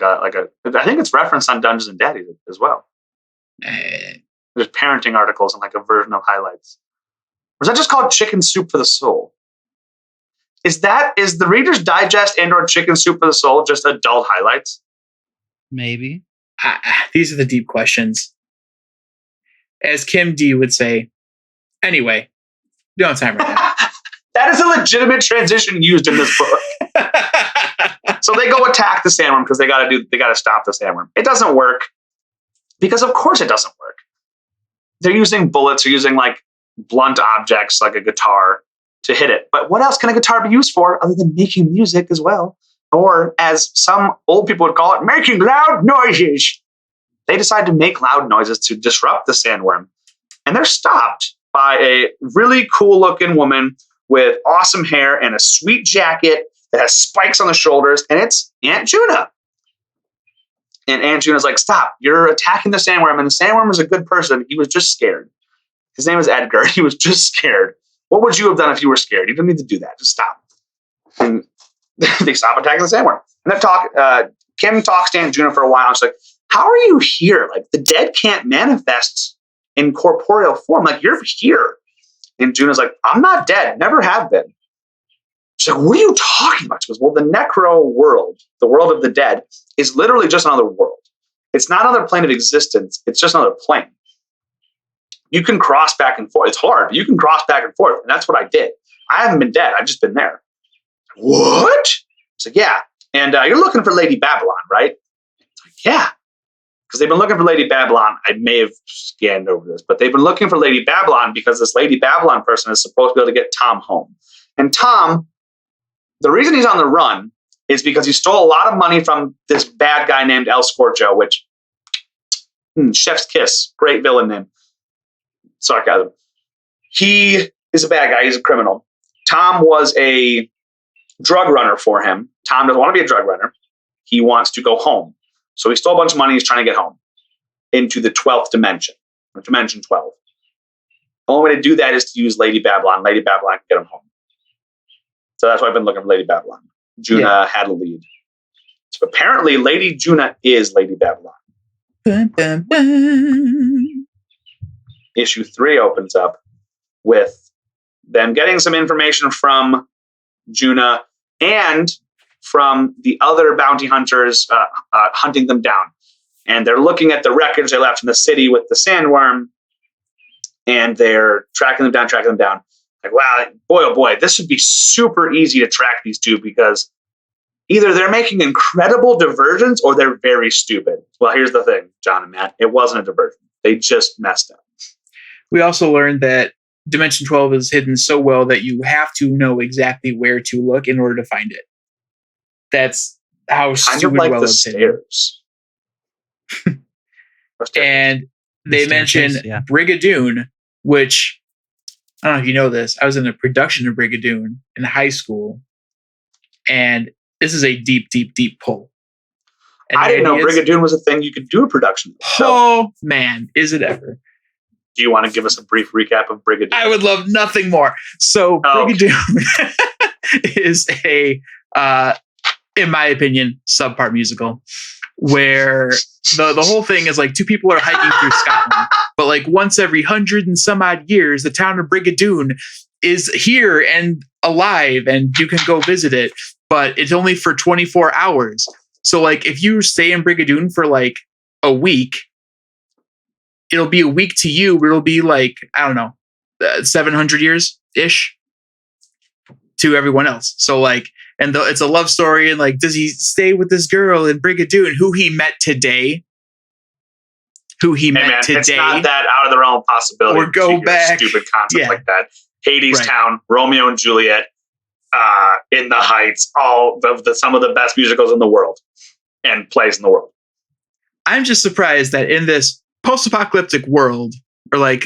think it's referenced on Dungeons and Daddies as well. Eh, There's parenting articles and like a version of highlights. Or is that just called Chicken Soup for the Soul? Is the Reader's Digest and/or Chicken Soup for the Soul just adult highlights? Maybe. these are the deep questions. As Kim D would say. Anyway, we don't have time right now. That is a legitimate transition used in this book. So they go attack the sandworm because they got to stop the sandworm. It doesn't work because of course it doesn't work. They're using bullets or using like blunt objects like a guitar to hit it. But what else can a guitar be used for other than making music as well? Or as some old people would call it, making loud noises. They decide to make loud noises to disrupt the sandworm. And they're stopped by a really cool looking woman with awesome hair and a sweet jacket that has spikes on the shoulders. And it's Aunt Juna. And Aunt Juna's like, stop, you're attacking the sandworm. And the sandworm is a good person. He was just scared. His name is Edgar. He was just scared. What would you have done if you were scared? You don't need to do that. Just stop. And they stop attacking the sandworm. And then Kim talks to Aunt Juna for a while. And she's like, how are you here? Like, the dead can't manifest in corporeal form. Like, you're here. And Juna's like, I'm not dead. Never have been. She's like, what are you talking about? She goes, well, the necro world, the world of the dead, is literally just another world. It's not another plane of existence. It's just another plane. You can cross back and forth. It's hard, but you can cross back and forth. And that's what I did. I haven't been dead. I've just been there. What? It's like, yeah. And you're looking for Lady Babylon, right? It's like, yeah. Because they've been looking for Lady Babylon. I may have scanned over this, but they've been looking for Lady Babylon because this Lady Babylon person is supposed to be able to get Tom home. And Tom, the reason he's on the run is because he stole a lot of money from this bad guy named El Scorcho, which, chef's kiss, great villain name. Sarcasm. He is a bad guy. He's a criminal. Tom was a drug runner for him. Tom doesn't want to be a drug runner. He wants to go home. So he stole a bunch of money. He's trying to get home into the 12th dimension, or dimension 12. The only way to do that is to use Lady Babylon. Lady Babylon can get him home. So that's why I've been looking for Lady Babylon. Juna had a lead. So apparently Lady Juna is Lady Babylon. Bum, bum, bum. Issue 3 opens up with them getting some information from Juna and from the other bounty hunters hunting them down. And they're looking at the wreckage they left in the city with the sandworm, and they're tracking them down. Like, wow, boy, oh boy, this would be super easy to track these two because either they're making incredible diversions or they're very stupid. Well, here's the thing, John and Matt. It wasn't a diversion. They just messed up. We also learned that Dimension 12 is hidden so well that you have to know exactly where to look in order to find it. That's how Kind of stupid like well the it's hidden. stairs. And they The mention staircase, yeah. Brigadoon, which, I don't know if you know this, I was in a production of Brigadoon in high school. And this is a deep, deep, deep pull. And I the didn't know idea is- Brigadoon was a thing you could do a production of. So, Oh, man, is it ever. do you want to give us a brief recap of Brigadoon? I would love nothing more. So Oh, okay. Brigadoon is a, in my opinion, subpart musical where the whole thing is like two people are hiking through Scotland, but like once every 100 and some odd years, the town of Brigadoon is here and alive and you can go visit it, but it's only for 24 hours. So like if you stay in Brigadoon for like a week, it'll be a week to you, but it'll be like, I don't know, 700 years ish to everyone else. So like, And it's a love story. And like, does he stay with this girl in Brigadoon who he met today? Hey man, it's not that out of the realm of possibility. Or go to hear back. Stupid concept Yeah. like that. Hades Right. Town, Romeo and Juliet, In the Heights, all of some of the best musicals in the world and plays in the world. I'm just surprised that in this post-apocalyptic world, or like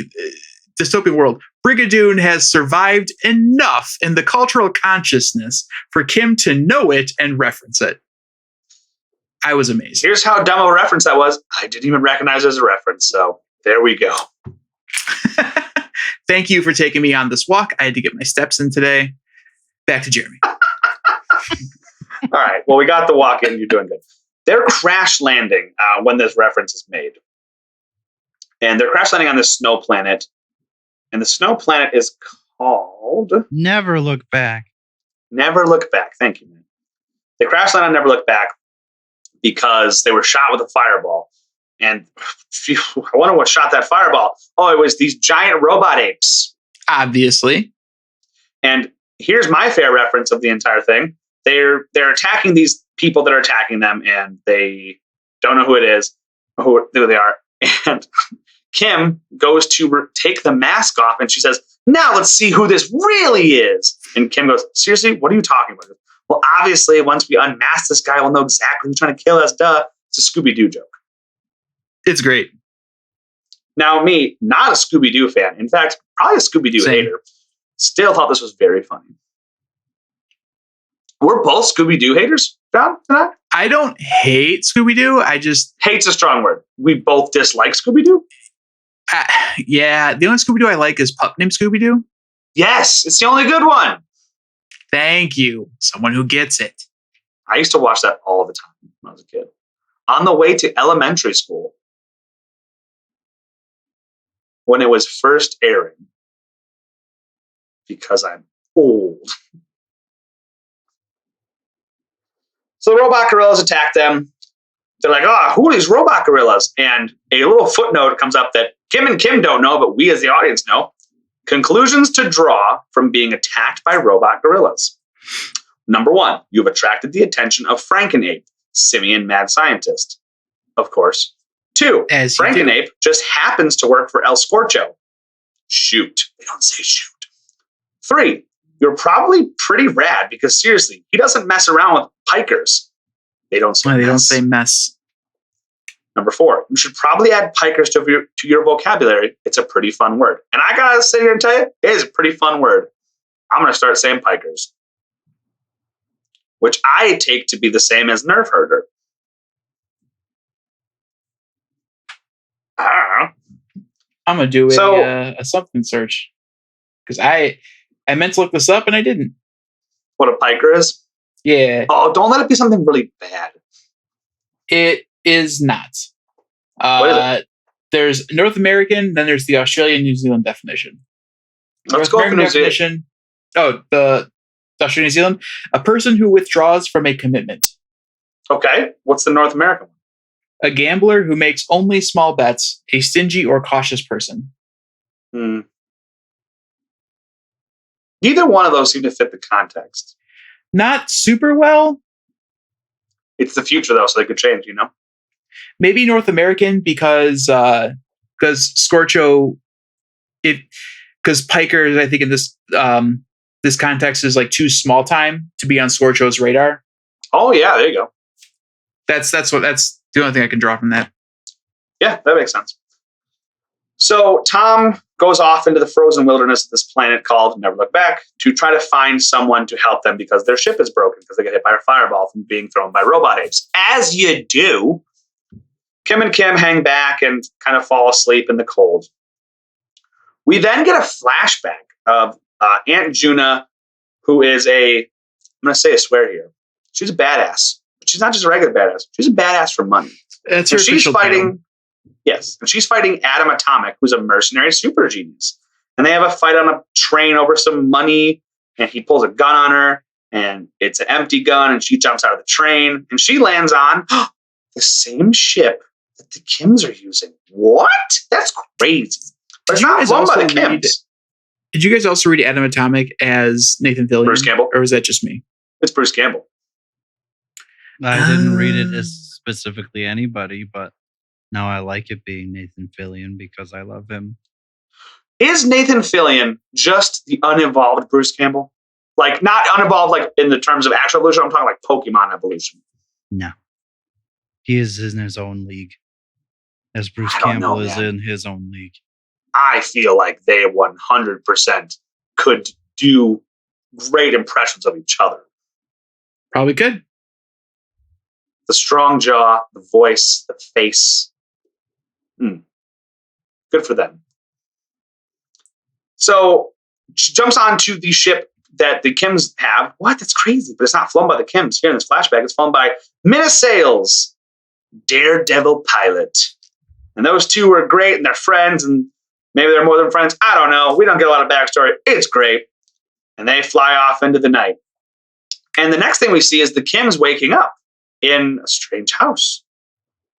dystopian world, Brigadoon has survived enough in the cultural consciousness for Kim to know it and reference it. I was amazed. Here's how dumb of a reference that was. I didn't even recognize it as a reference. So there we go. Thank you for taking me on this walk. I had to get my steps in today. Back to Jeremy. All right. Well, we got the walk in. You're doing good. They're crash landing when this reference is made. And they're crash landing on this snow planet. And the snow planet is called Never Look Back. Never Look Back. Thank you, man. They crash land on Never Look Back because they were shot with a fireball. And phew, I wonder what shot that fireball. Oh, it was these giant robot apes. Obviously. And here's my fair reference of the entire thing. They're attacking these people that are attacking them, and they don't know who it is, who they are. And Kim goes to take the mask off, and she says, "Now let's see who this really is." And Kim goes, "Seriously? What are you talking about?" Well, obviously, once we unmask this guy, we'll know exactly who's trying to kill us. Duh. It's a Scooby-Doo joke. It's great. Now, me, not a Scooby-Doo fan. In fact, probably a Scooby-Doo Same. hater. Still thought this was very funny. We're both Scooby-Doo haters, John, tonight? I don't hate Scooby-Doo. I just, Hate's a strong word. We both dislike Scooby-Doo? yeah, the only Scooby-Doo I like is Pup Named Scooby-Doo. Yes, it's the only good one. Thank you. Someone who gets it. I used to watch that all the time when I was a kid. On the way to elementary school, when it was first airing, because I'm old. So the robot gorillas attack them. They're like, "Oh, who are these robot gorillas?" And a little footnote comes up that Kim and Kim don't know, but we as the audience know. Conclusions to draw from being attacked by robot gorillas. Number 1, you've attracted the attention of Frankenape, simian mad scientist. Of course. 2, As you do. Frankenape just happens to work for El Scorcho. Shoot. They don't say shoot. 3, you're probably pretty rad because seriously, he doesn't mess around with pikers. They don't say They don't mess. say mess. Number 4, you should probably add pikers to your vocabulary. It's a pretty fun word. And I gotta sit here and tell you, it is a pretty fun word. I'm gonna start saying pikers, which I take to be the same as nerve herder. I don't know. I'm gonna do So- a something search because I meant to look this up and I didn't. What a piker is? Yeah, Oh, don't let it be something really bad. it is not. What is it? There's North American, then there's the Australian New Zealand definition. Let's North go for American New Zealand. definition. Oh, the Australian New Zealand, a person who withdraws from a commitment. Okay, what's the North American one? A gambler who makes only small bets, a stingy or cautious person. Neither one of those seem to fit the context. Not super well. It's the future though, so they could change, you know? Maybe North American because Scorcho, because Piker, I think in this this context is like too small time to be on Scorcho's radar. Oh yeah, there you go. That's the only thing I can draw from that. Yeah, that makes sense. So Tom goes off into the frozen wilderness of this planet called Never Look Back to try to find someone to help them because their ship is broken because they get hit by a fireball from being thrown by robot apes. As you do, Kim and Kim hang back and kind of fall asleep in the cold. We then get a flashback of Aunt Juna, who is I'm going to say a swear here. She's a badass. But she's not just a regular badass. She's a badass for money. That's her And she's official fighting. title. Yes, and she's fighting Adam Atomic, who's a mercenary super genius. And they have a fight on a train over some money, and he pulls a gun on her, and it's an empty gun, and she jumps out of the train, and she lands on the same ship that the Kims are using. What? That's crazy. But it's Did you not guys flown by the also read- Kims. Did you guys also read Adam Atomic as Nathan Fillion? Bruce Campbell? Or was that just me? It's Bruce Campbell. I didn't read it as specifically anybody, but now I like it being Nathan Fillion because I love him. Is Nathan Fillion just the unevolved Bruce Campbell? Like, not unevolved like in the terms of actual evolution. I'm talking like Pokemon evolution. No. He is in his own league. As Bruce I don't Campbell know, is man. in his own league. I feel like they 100% could do great impressions of each other. Probably could. The strong jaw, the voice, the face. Good for them. So she jumps onto the ship that the Kims have. What? That's crazy. But it's not flown by the Kims. Here in this flashback, it's flown by Minna Sales, Daredevil pilot. And those two were great, and they're friends, and maybe they're more than friends. I don't know. We don't get a lot of backstory. It's great. And they fly off into the night. And the next thing we see is the Kims waking up in a strange house.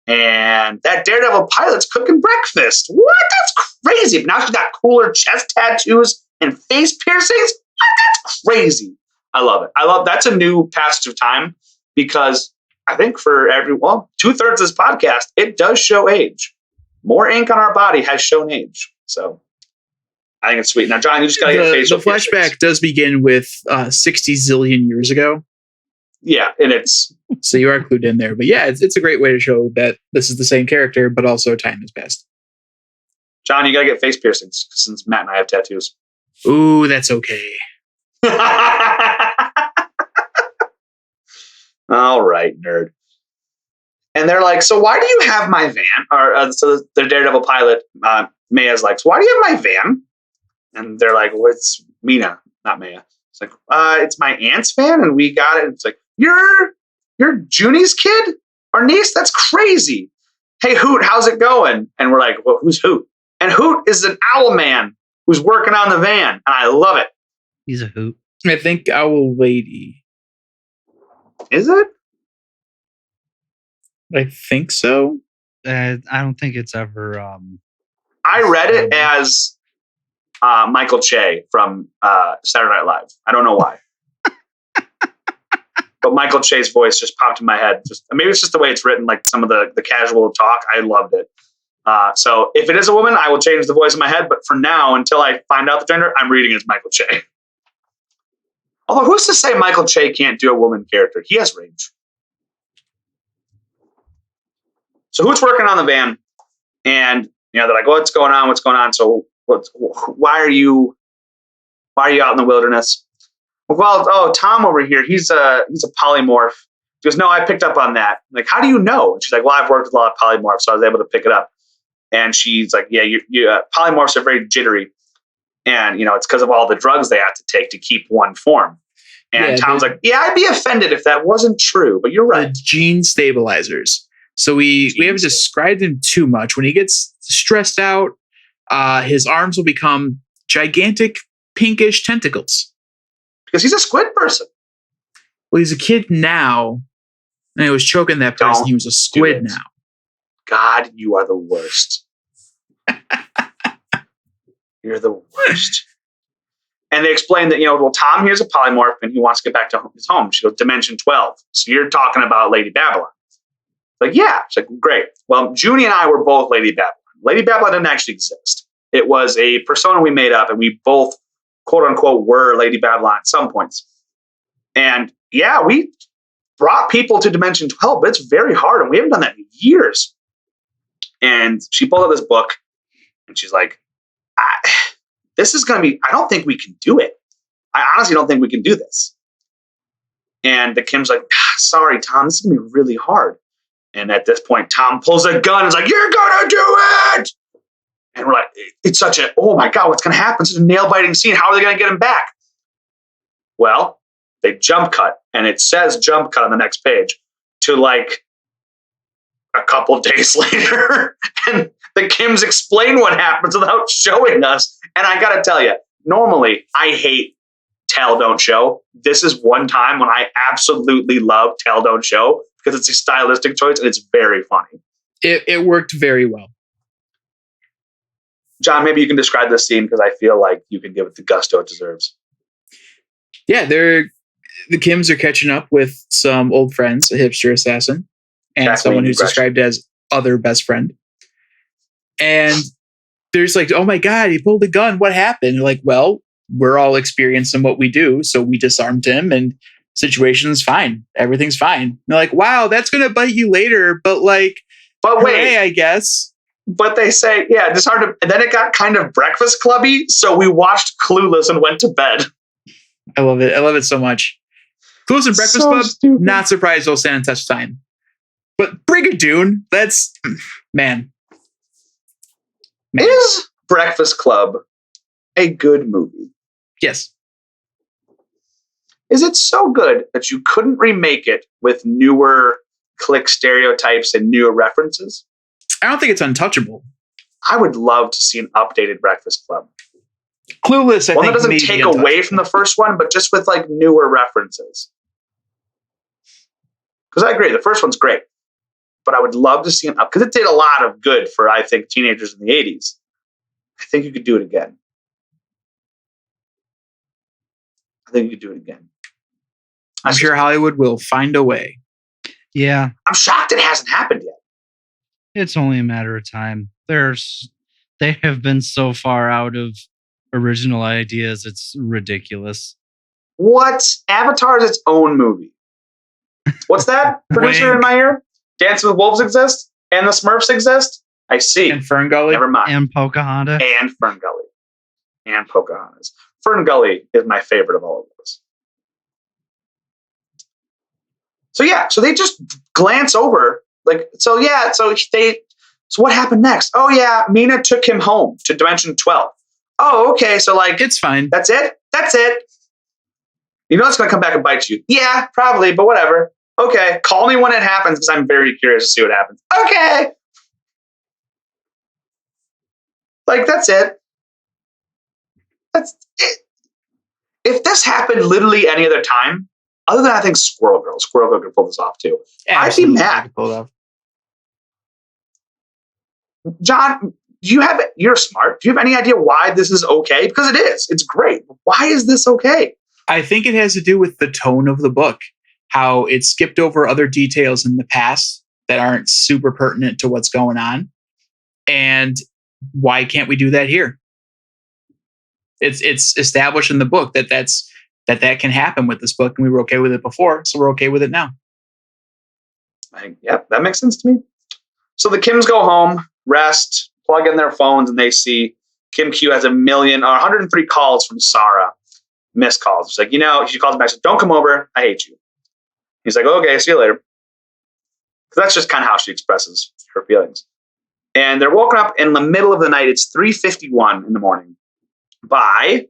And that Daredevil pilot's cooking breakfast. What? That's crazy. But now she's got cooler chest tattoos and face piercings. What? That's crazy. I love it. That's a new passage of time because I think for 2/3 of this podcast, it does show age. More ink on our body has shown age. So I think it's sweet. Now, John, you just got to get The facial flashback piercings. does begin with 60 zillion years ago. Yeah, and it's So you are clued in there. But yeah, it's a great way to show that this is the same character, but also time has passed. John, you got to get face piercings since Matt and I have tattoos. Ooh, that's okay. All right, nerd. And they're like, so why do you have my van? Or so the Daredevil pilot, Maya's like, so why do you have my van? And they're like, well, it's Mina, not Maya. It's like, it's my aunt's van, and we got it. It's like, you're Junie's kid? Our niece? That's crazy. Hey, Hoot, how's it going? And we're like, well, who's Hoot? And Hoot is an owl man who's working on the van, and I love it. He's a hoot. I think Owl Lady. Is it? I think so. I don't think it's ever. I read it as Michael Che from Saturday Night Live. I don't know why. But Michael Che's voice just popped in my head. Maybe it's just the way it's written, like some of the casual talk. I loved it. So if it is a woman, I will change the voice in my head. But for now, until I find out the gender, I'm reading it as Michael Che. Although who's to say Michael Che can't do a woman character? He has range. So Hoot's working on the van, and they're like, "What's going on? What's going on?" So why are you out in the wilderness? Well, Tom over here, he's a polymorph. She goes, no, I picked up on that. I'm like, how do you know? And she's like, well, I've worked with a lot of polymorphs, so I was able to pick it up. And she's like, yeah, polymorphs are very jittery. And, it's because of all the drugs they have to take to keep one form. And Yeah, Tom's like, yeah, I'd be offended if that wasn't true, but you're right. The gene stabilizers. So we haven't described him too much. When he gets stressed out, his arms will become gigantic pinkish tentacles. Because he's a squid person. Well, he's a kid now, and he was choking that person. Don't He was a squid do it. now. God, you are the worst. You're the worst. And they explain that, Tom here's a polymorph and he wants to get back to his home. She goes, Dimension 12. So you're talking about Lady Babylon. Like, yeah. She's like, great. Well, Junie and I were both Lady Babylon. Lady Babylon didn't actually exist. It was a persona we made up, and we both, quote unquote, were Lady Babylon at some points. And yeah, we brought people to Dimension 12, but it's very hard, and we haven't done that in years. And she pulled out this book, and she's like, this is going to be, I don't think we can do it. I honestly don't think we can do this. And the Kim's like, sorry, Tom, this is going to be really hard. And at this point, Tom pulls a gun and is like, you're going to do it! And we're like, it's such a, oh my God, what's going to happen? It's a nail-biting scene. How are they going to get him back? Well, they jump cut, and it says jump cut on the next page to like a couple days later. And the Kims explain what happens without showing us. And I got to tell you, normally I hate tell, don't show. This is one time when I absolutely love tell, don't show because it's a stylistic choice and it's very funny. It worked very well. John, maybe you can describe this scene because I feel like you can give it the gusto it deserves. Yeah, the Kims are catching up with some old friends, a hipster assassin, and Kathleen someone who's Gresham. described as other best friend. And there's like, oh my God, he pulled a gun. What happened? They're like, well, we're all experiencing what we do. So we disarmed him and situation's fine. Everything's fine. And they're like, wow, that's going to bite you later. But like, But wait, hooray, I guess. but they say, yeah, it's hard to. And then it got kind of Breakfast Clubby, so we watched Clueless and went to bed. I love it. I love it so much. Clueless and Breakfast So Club, stupid. not surprised they'll stand the test of time. But Brigadoon, that's, man. Is Breakfast Club a good movie? Yes. Is it so good that you couldn't remake it with newer click stereotypes and newer references? I don't think it's untouchable. I would love to see an updated Breakfast Club. Clueless, I One that think, doesn't may take be away from the first one, but just with like newer references. Because I agree, the first one's great. But I would love to see an up, because it did a lot of good for, I think, teenagers in the 80s. I think you could do it again. I think you could do it again. I'm sure Hollywood will find a way. Yeah, I'm shocked it hasn't happened yet. it's only a matter of time. They have been so far out of original ideas, it's ridiculous. What? Avatar is its own movie. What's that? Producer in my ear? Dance with Wolves exist? And the Smurfs exist? I see. And Fern Gully. Never mind. And Pocahontas. And Fern Gully. And Pocahontas. Fern Gully is my favorite of all of those. So yeah, so they just glance over, so what happened next? Oh yeah, Mina took him home to Dimension 12. Oh, okay, so It's fine. that's it? That's it? You know it's going to come back and bite you. Yeah, probably, but whatever. Okay, call me when it happens because I'm very curious to see what happens. Okay. That's it. That's it. If this happened literally any other time, other than I think Squirrel Girl could pull this off too. Absolutely, mad. I could pull it off. John, you're smart. Do you have any idea why this is okay? Because it is. It's great. Why is this okay? I think it has to do with the tone of the book, how it skipped over other details in the past that aren't super pertinent to what's going on. And why can't we do that here? It's established in the book that can happen with this book, and we were okay with it before, so we're okay with it now. That makes sense to me. So the Kims go home, rest, plug in their phones, and they see Kim Q has 103 calls from Sarah, missed calls. It's like, she calls him back, says, don't come over, I hate you. He's like, okay, see you later. Because that's just kind of how she expresses her feelings. And they're woken up in the middle of the night. It's 3:51 in the morning by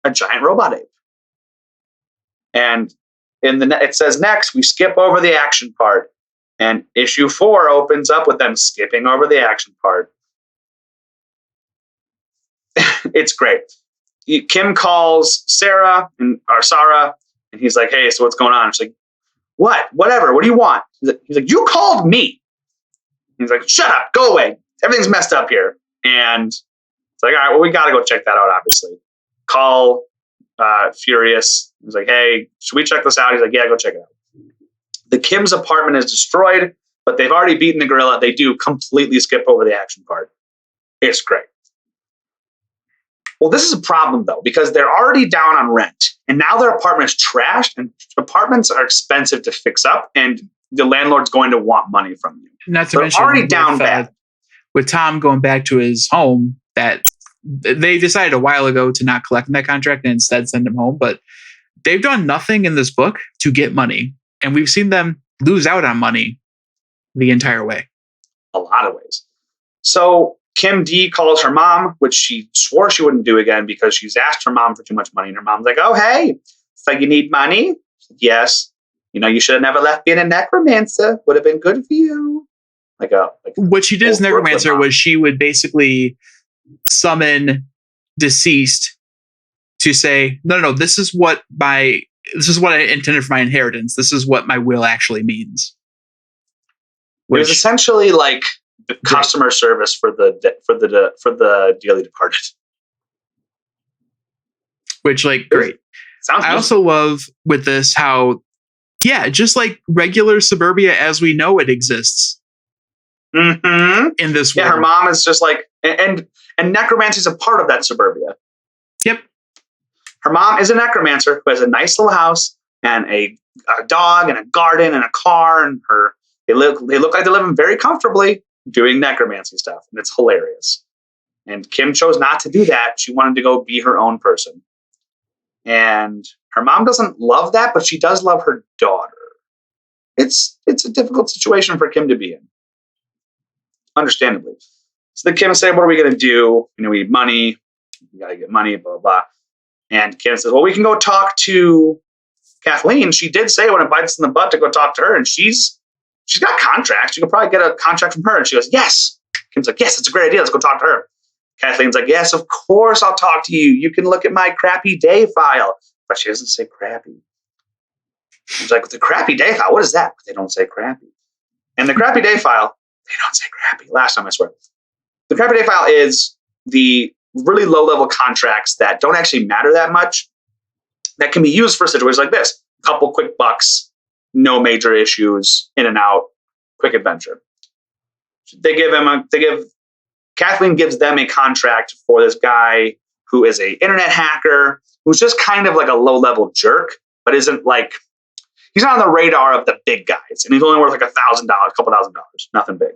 a giant robot ape. And it says next, we skip over the action part. And issue 4 opens up with them skipping over the action part. It's great. Kim calls Sarah, and he's like, hey, so what's going on? She's like, what? Whatever. What do you want? He's like, you called me. He's like, shut up. Go away. Everything's messed up here. And it's like, all right, well, we got to go check that out, obviously. Call Furious. He's like, hey, should we check this out? He's like, yeah, go check it out. The Kim's apartment is destroyed, but they've already beaten the gorilla. They do completely skip over the action part. It's great. Well, this is a problem, though, because they're already down on rent, and now their apartment is trashed, and apartments are expensive to fix up, and the landlord's going to want money from you. Not to They're mention, already down bad. With Tom going back to his home, that they decided a while ago to not collect that contract and instead send him home. But they've done nothing in this book to get money, and we've seen them lose out on money the entire way. A lot of ways. So Kim D calls her mom, which she swore she wouldn't do again because she's asked her mom for too much money. And her mom's like, oh, hey, so you need money? Yes. You should have never left being a necromancer. Would have been good for you. What she did as old necromancer Brooklyn mom. was she would basically summon deceased to say, no, this is what I intended for my inheritance. This is what my will actually means. It was essentially like the customer service for the dearly departed. Which, great. Sounds I good. also love with this how, yeah, just like regular suburbia as we know it exists Mhm. in this Yeah, world. her mom is just like, and necromancy is a part of that suburbia. Yep. Her mom is a necromancer who has a nice little house and a dog and a garden and a car, and they look like they're living very comfortably doing necromancy stuff, and it's hilarious. And Kim chose not to do that. She wanted to go be her own person. And her mom doesn't love that, but she does love her daughter. It's a difficult situation for Kim to be in, understandably. So the Kim say, "What are we going to do? We need money. We got to get money, blah, blah, blah." And Kim says, "Well, we can go talk to Kathleen. She did say when it bites in the butt to go talk to her, and she's got contracts. You could probably get a contract from her." And she goes, "Yes." Kim's like, "Yes, it's a great idea. Let's go talk to her." Kathleen's like, "Yes, of course I'll talk to you. You can look at my crappy day file." But she doesn't say crappy. She's like, "The crappy day file, what is that?" They don't say crappy. And the crappy day file, they don't say crappy. Last time, I swear. The crappy day file is the really low-level contracts that don't actually matter that much, that can be used for situations like this. A couple quick bucks, no major issues, in and out, quick adventure. Kathleen gives them a contract for this guy who is a internet hacker, who's just kind of like a low-level jerk, but isn't like, he's not on the radar of the big guys, and he's only worth like $1,000, a couple $1,000, nothing big.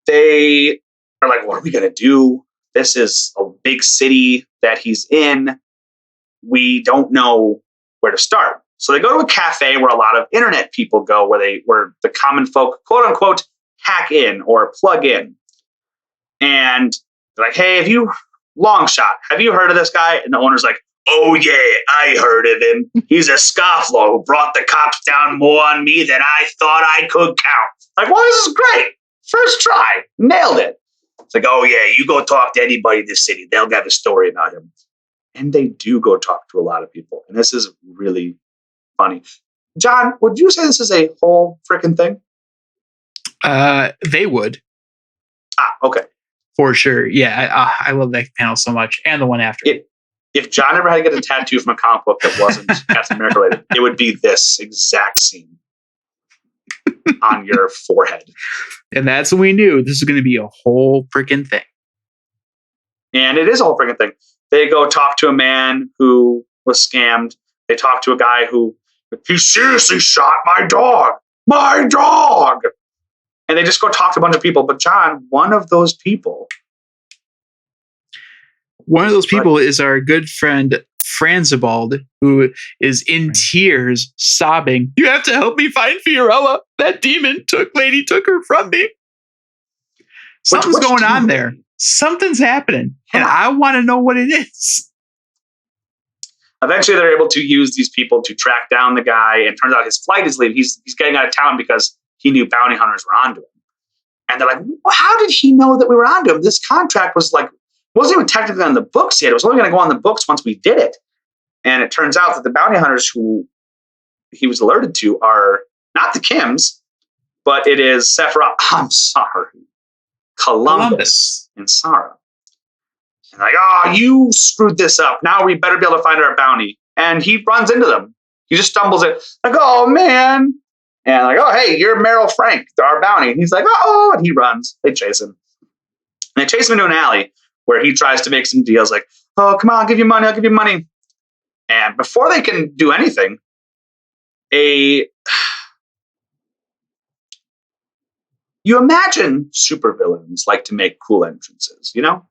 They are like, "What are we going to do? This is a big city that he's in. We don't know where to start." So they go to a cafe where a lot of internet people go, where the common folk, quote unquote, hack in or plug in. And they're like, "Hey, long shot, have you heard of this guy?" And the owner's like, "Oh yeah, I heard of him. He's a scofflaw who brought the cops down more on me than I thought I could count." Like, "Well, this is great. First try. Nailed it." It's like, "Oh yeah, you go talk to anybody in this city. They'll have a story about him." And they do go talk to a lot of people. And this is really funny. John, would you say this is a whole freaking thing? They would, Okay. for sure. Yeah, I love that panel so much, and the one after. If John ever had to get a tattoo from a comic book that wasn't Captain America related, it would be this exact scene on your forehead. And that's when we knew this was going to be a whole freaking thing. And it is a whole freaking thing. They go talk to a man who was scammed. They talk to a guy who, "He seriously shot my dog. My dog." And they just go talk to a bunch of people. But John, one of those people is our good friend Franzibald, who is in tears, sobbing, "You have to help me find Fiorella. That demon took her from me." Something's Which going on demon? there. Something's happening, and I want to know what it is. Eventually, they're able to use these people to track down the guy. And turns out his flight is leaving. He's getting out of town because he knew bounty hunters were onto him. And they're like, "Well, how did he know that we were onto him? This contract wasn't even technically on the books yet. It was only going to go on the books once we did it." And it turns out that the bounty hunters who he was alerted to are not the Kims, but it is Columbus and Sarah. And like, "Oh, you screwed this up. Now we better be able to find our bounty." And he runs into them. He just stumbles it, like, "Oh man." And like, "Oh, hey, you're Meryl Frank, our bounty." And he's like, "Oh," and he runs. They chase him. And they chase him into an alley where he tries to make some deals like, "Oh, come on, I'll give you money. And before they can do anything, you imagine supervillains like to make cool entrances, you know?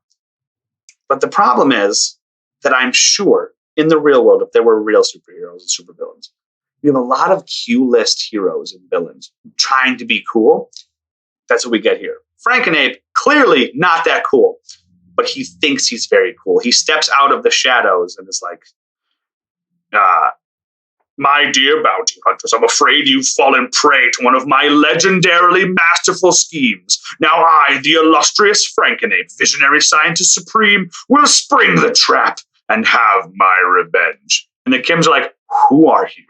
But the problem is that I'm sure in the real world, if there were real superheroes and supervillains, you have a lot of Q-list heroes and villains trying to be cool. That's what we get here. Frankenape, clearly not that cool, but he thinks he's very cool. He steps out of the shadows and is like, "My dear bounty hunters, I'm afraid you've fallen prey to one of my legendarily masterful schemes. Now I, the illustrious Frankenape, visionary scientist supreme, will spring the trap and have my revenge." And the Kims are like, "Who are you?"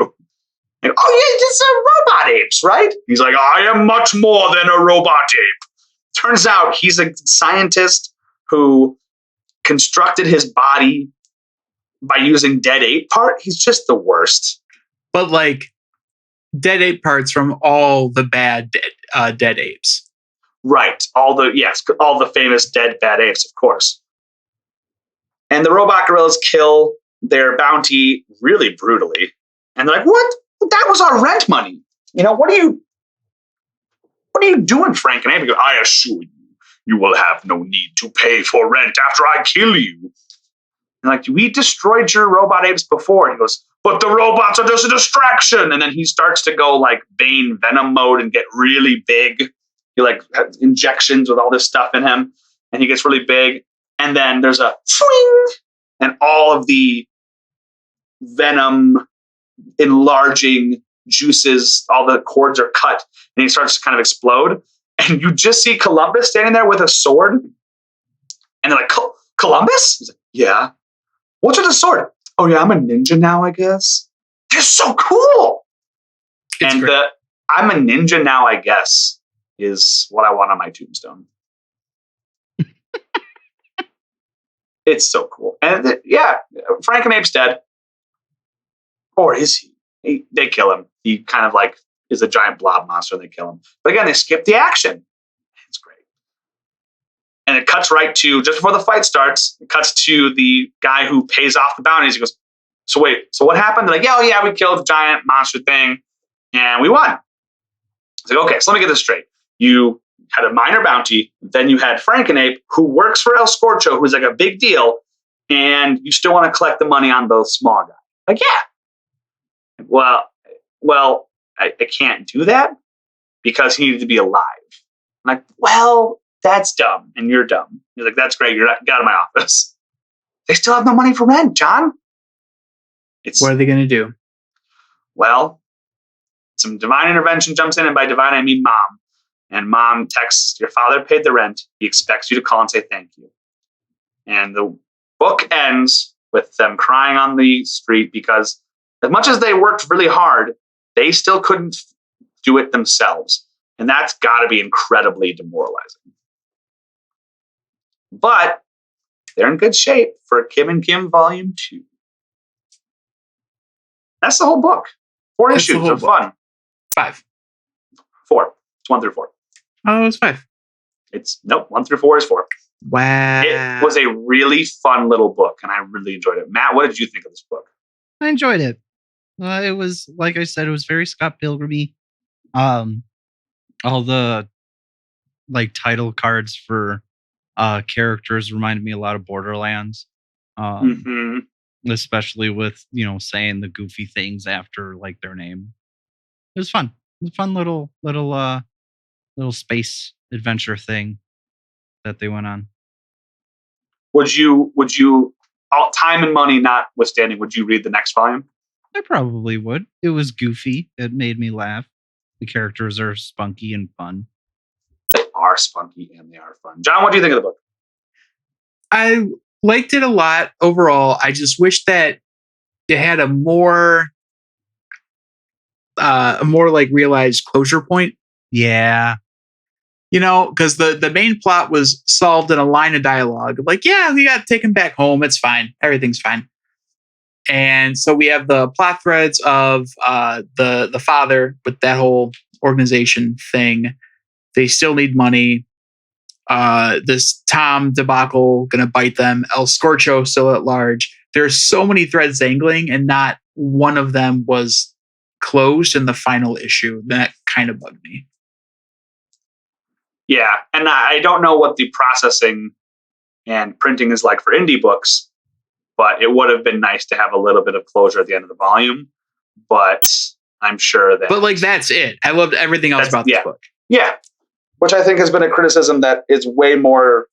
Like, "Oh yeah, it's robot apes, right?" He's like, "I am much more than a robot ape." Turns out he's a scientist who constructed his body by using Dead Ape part, he's just the worst. But like Dead Ape parts from all the bad Dead Apes. Right. All the famous dead bad apes, of course. And the robot gorillas kill their bounty really brutally. And they're like, what? That was our rent money. What are you doing, Frank? And Abe goes, I assure you, you will have no need to pay for rent after I kill you. And like, we destroyed your robot apes before. And he goes, but the robots are just a distraction. And then he starts to go like Bane Venom mode and get really big. He like has injections with all this stuff in him, and he gets really big. And then there's a swing, and all of the venom enlarging juices, all the cords are cut, and he starts to kind of explode. And you just see Columbus standing there with a sword, and they're like, Columbus? He's like, yeah. What's with the sword? Oh yeah, I'm a ninja now, I guess. They're so cool. And I'm a ninja now, I guess, is what I want on my tombstone. It's so cool. And Frank and Ape's dead. Or is he? They kill him. He kind of like is a giant blob monster and they kill him. But again, they skip the action. It's great. And it cuts right to, just before the fight starts, it cuts to the guy who pays off the bounties. He goes, so what happened? They're like, yeah, we killed the giant monster thing and we won. It's like, okay, so let me get this straight. You had a minor bounty, then you had Frankenape, who works for El Scorcho, who's like a big deal, and you still want to collect the money on the small guy. Like, yeah. Well, I can't do that because he needed to be alive. I'm like, well, that's dumb, and you're dumb. He's like, that's great, get out of my office. They still have no money for rent, John. What are they going to do? Well, some divine intervention jumps in, and by divine, I mean mom. And mom texts, your father paid the rent. He expects you to call and say thank you. And the book ends with them crying on the street because as much as they worked really hard, they still couldn't do it themselves. And that's got to be incredibly demoralizing. But they're in good shape for Kim and Kim Volume 2. That's the whole book. 4 issues of fun. 5. 4. It's 1 through 4. Oh, it's 5. Nope, 1 through 4 is 4. Wow. It was a really fun little book, and I really enjoyed it. Matt, what did you think of this book? I enjoyed it. It was, like I said, it was very Scott Pilgrim-y. All the like title cards for characters reminded me a lot of Borderlands. Especially with, saying the goofy things after like their name. It was fun. It was a fun little space adventure thing that they went on. Would you time and money notwithstanding, would you read the next volume? I probably would. It was goofy. It made me laugh. The characters are spunky and fun. They are spunky and they are fun. John, what do you think of the book? I liked it a lot overall. I just wish that it had a more like realized closure point. Yeah. Because the main plot was solved in a line of dialogue. Like, yeah, we got taken back home. It's fine. Everything's fine. And so we have the plot threads of the father with that whole organization thing. They still need money. This Tom debacle gonna bite them. El Scorcho still at large. There's so many threads dangling, and not one of them was closed in the final issue. That kind of bugged me. Yeah, and I don't know what the processing and printing is like for indie books, but it would have been nice to have a little bit of closure at the end of the volume. But I'm sure that... But, like, that's it. I loved everything else about this book. Yeah, which I think has been a criticism that is way more...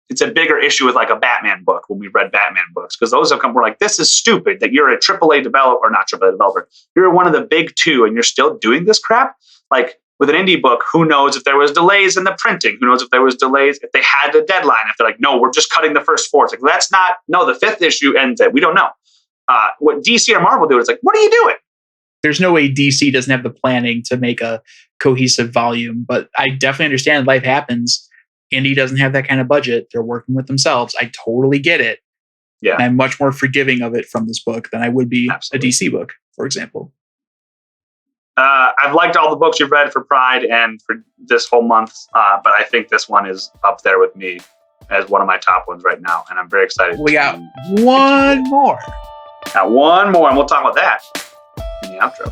it's a bigger issue with, like, a Batman book when we read Batman books, because those have come... We're like, this is stupid that you're a AAA developer, or not AAA developer. You're one of the big two, and you're still doing this crap? Like... With an indie book, who knows if there was delays in the printing? Who knows if there was delays, if they had a deadline, if they're like, no, we're just cutting the first 4. It's like, that's not, no, the 5th issue ends it. We don't know. What DC or Marvel do, it's like, what are you doing? There's no way DC doesn't have the planning to make a cohesive volume, but I definitely understand life happens. Indie doesn't have that kind of budget. They're working with themselves. I totally get it. Yeah. And I'm much more forgiving of it from this book than I would be Absolutely. a DC book, for example. I've liked all the books you've read for Pride and for this whole month, but I think this one is up there with me as one of my top ones right now, and I'm very excited. We got to one more. Got one more, and we'll talk about that in the outro.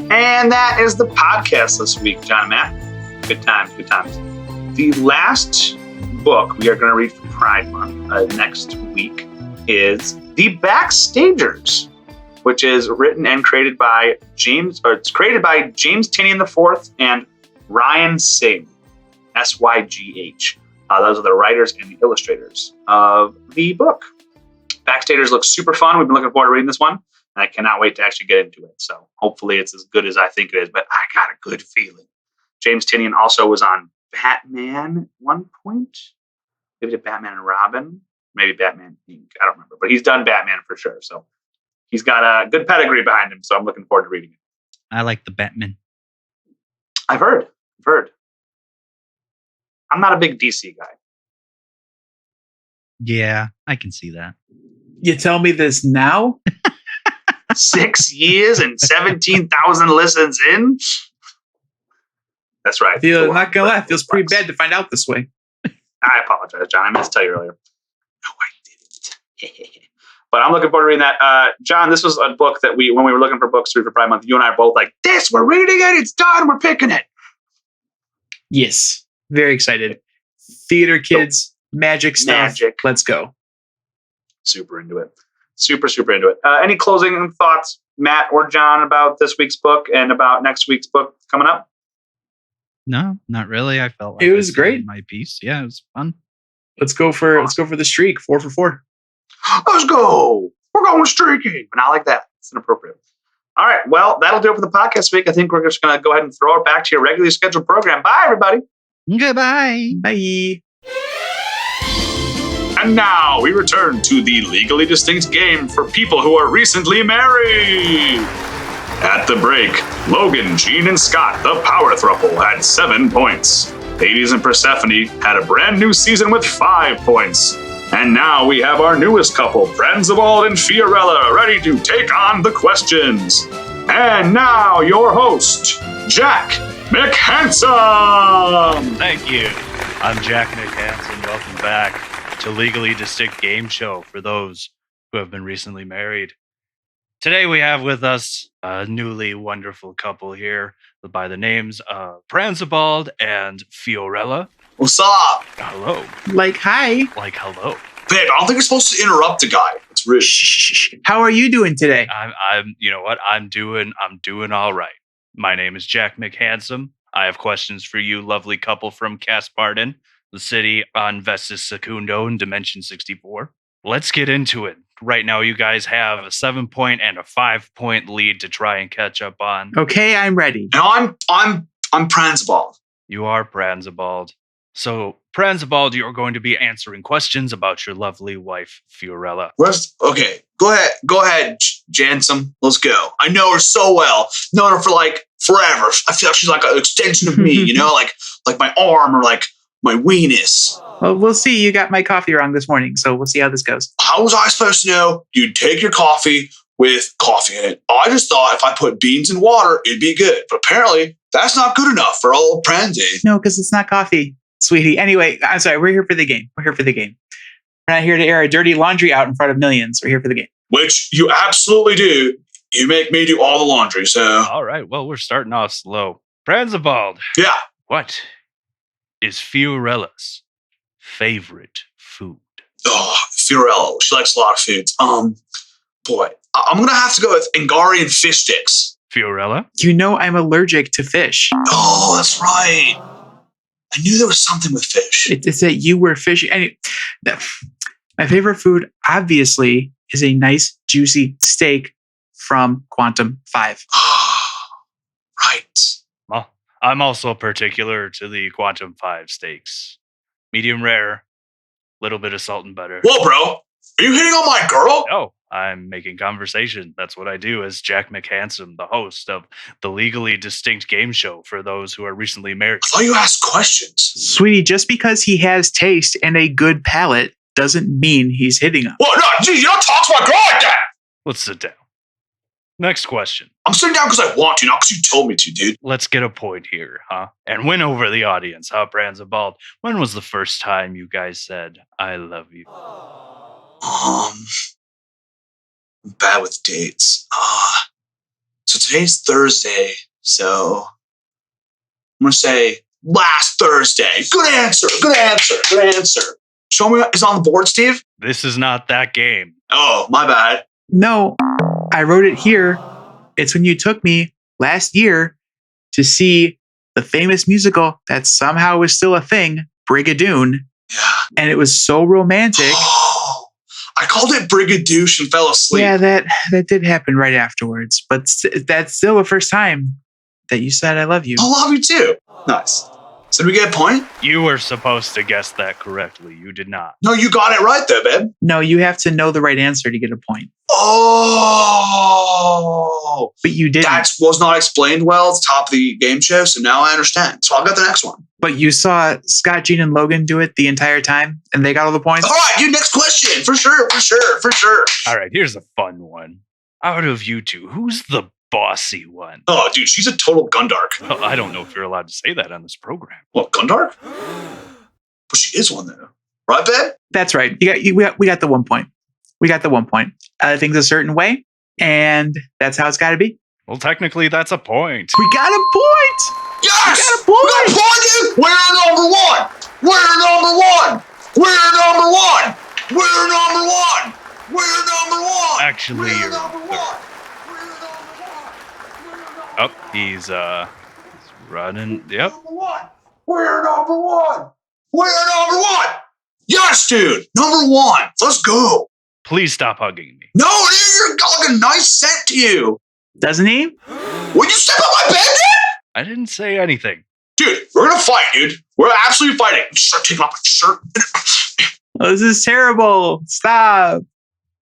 And that is the podcast this week, John and Matt. Good times, good times. The last book we are going to read for Pride Month next week is The Backstagers, which is written and created by James Tynion IV and Ryan Singh, Sygh. Those are the writers and the illustrators of the book. Backstagers looks super fun. We've been looking forward to reading this one. And I cannot wait to actually get into it. So hopefully it's as good as I think it is, but I got a good feeling. James Tynion also was on Batman at one point. Maybe did Batman and Robin. Maybe Batman Inc. I don't remember. But he's done Batman for sure. So he's got a good pedigree behind him. So I'm looking forward to reading it. I like the Batman. I've heard. I'm not a big DC guy. Yeah, I can see that. You tell me this now? 6 years and 17,000 listens in. That's right. I'm not gonna lie, it feels pretty bad to find out this way. I apologize, John. I meant to tell you earlier. No, I didn't. But I'm looking forward to reading that. John, this was a book that when we were looking for books to read for Pride Month, you and I are both like, we're reading it. It's done. We're picking it. Yes. Very excited. Theater kids, magic stuff. Magic. Let's go. Super into it. Super into it. Any closing thoughts, Matt or John, about this week's book and about next week's book coming up? No, not really. I felt like It was I said great. My piece. Yeah, it was fun. Let's go for the streak. 4 for 4. Let's go. We're going streaking. But not like that. It's inappropriate. All right. Well, that'll do it for the podcast this week. I think we're just going to go ahead and throw it back to your regularly scheduled program. Bye, everybody. Goodbye. Bye. And now we return to the legally distinct game for people who are recently married. At the break, Logan, Gene, and Scott, the Power Throuple, had 7 points. Hades and Persephone had a brand new season with 5 points. And now we have our newest couple, Franzibald and Fiorella, ready to take on the questions. And now your host, Jack McHandsome. Thank you. I'm Jack McHandsome. Welcome back to Legally Distinct Game Show for those who have been recently married. Today we have with us a newly wonderful couple here by the names of Franzibald and Fiorella. What's up? Hello. Like, hi. Like, hello. Babe, I don't think you're supposed to interrupt a guy. It's rude. Shh. How are you doing today? I'm you know what? I'm doing all right. My name is Jack McHandsome. I have questions for you, lovely couple from Casparden, the city on Vestus Secundo in Dimension 64. Let's get into it. Right now, you guys have a 7-point and a 5-point lead to try and catch up on. Okay, I'm ready. And I'm Franzibald. You are Franzibald. So, Franzibald, you're going to be answering questions about your lovely wife, Fiorella. Okay, go ahead, Jansom. Let's go. I know her so well. Known her for like forever. I feel like she's like an extension of me, you know, like my arm or like my weenus. Well, we'll see. You got my coffee wrong this morning, so we'll see how this goes. How was I supposed to know you'd take your coffee with coffee in it? I just thought if I put beans in water, it'd be good. But apparently, that's not good enough for old Pranzy. No, because it's not coffee, sweetie. Anyway, I'm sorry. We're here for the game. We're not here to air our dirty laundry out in front of millions. We're here for the game. Which you absolutely do. You make me do all the laundry, so... All right, well, we're starting off slow. Franzibald, Yeah. what is Fiorella's favorite food? Oh, Fiorella. She likes a lot of foods. Boy, I'm going to have to go with Angarian fish sticks. Fiorella? You know I'm allergic to fish. Oh, that's right. I knew there was something with fish. It's that you were fishing. My favorite food, obviously, is a nice, juicy steak from Quantum 5. Right. Well, I'm also particular to the Quantum 5 steaks. Medium rare, little bit of salt and butter. Whoa, bro. Are you hitting on my girl? No, I'm making conversation. That's what I do as Jack McHandsome, the host of the Legally Distinct game show for those who are recently married. I thought you asked questions. Sweetie, just because he has taste and a good palate doesn't mean he's hitting them. Well, no, dude, you don't talk to my girl like that. Let's sit down. Next question. I'm sitting down because I want to, not because you told me to, dude. Let's get a point here, huh? And win over the audience, huh, Brands of Bald? When was the first time you guys said, I love you? I'm bad with dates. So today's Thursday, so I'm gonna say last Thursday. Good answer. Show me is on the board, Steve. This is not that game. Oh, my bad. No, I wrote it here. It's when you took me last year to see the famous musical that somehow is still a thing, Brigadoon. Yeah. And it was so romantic. Oh, I called it Brigadoosh and fell asleep. Yeah, that did happen right afterwards. But that's still the first time that you said I love you. I love you too. Nice. So did we get a point? You were supposed to guess that correctly. You did not. No, you got it right though, babe. No, you have to know the right answer to get a point. Oh, But you didn't. that was not explained well at the top of the game show, so now I understand. So I'll get the next one. But you saw Scott, Gene, and Logan do it the entire time, and they got all the points. All right, dude, next question. For sure. All right, here's a fun one. Out of you two, who's the bossy one? Oh, dude, she's a total Gundark. Well, I don't know if you're allowed to say that on this program. What, Gundark? But she is one though. Right, babe? That's right. We got the 1 point. We got the 1 point. Things a certain way, and that's how it's got to be. Well, technically, that's a point. We got a point. Yes! We got a We point. got a point, dude! We're number one! We're number one! We're number one! We're number one! We're number one! Actually, We're you're number third. one! We're number one! We're number Oh, he's running. Yep. number one! We're number one! We're number one! Yes, dude! Number one! Let's go! Please stop hugging me. No, dude, you're got like a nice scent to you! Doesn't he? Would you step on my bed, I didn't say anything. dude? Dude, we're gonna fight, dude. We're absolutely fighting. Start taking off my shirt. Oh, this is terrible. Stop.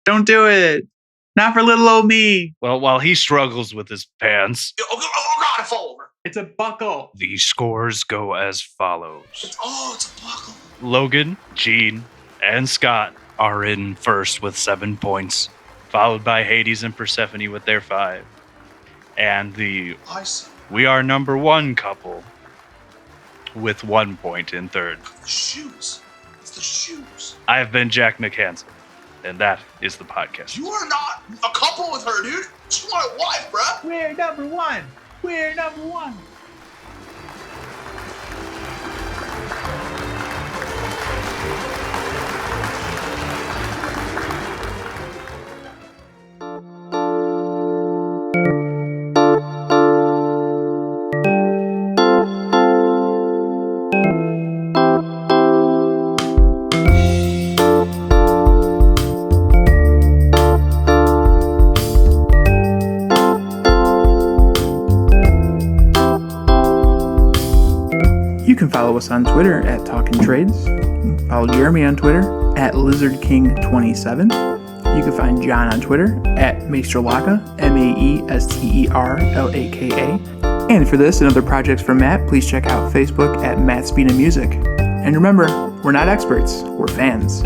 Don't do it. Not for little old me. Well, while he struggles with his pants, Oh, God, I fall over. It's a buckle. the scores go as follows. Oh, it's a buckle. Logan, Gene, and Scott are in first with 7 points, followed by Hades and Persephone with their 5. And the I see. We Are Number One couple with 1 point in third. The shoes. It's the shoes. I have been Jack McHandsome, and that is the podcast. You are not a couple with her, dude. She's my wife, bruh. We're number one. We're number one. You can follow us on Twitter at Talkin' Trades. Follow Jeremy on Twitter at LizardKing27. You can find John on Twitter at Maesterlaka, Maesterlaka. And for this and other projects from Matt, please check out Facebook at Matt Spina Music. And remember, we're not experts, we're fans.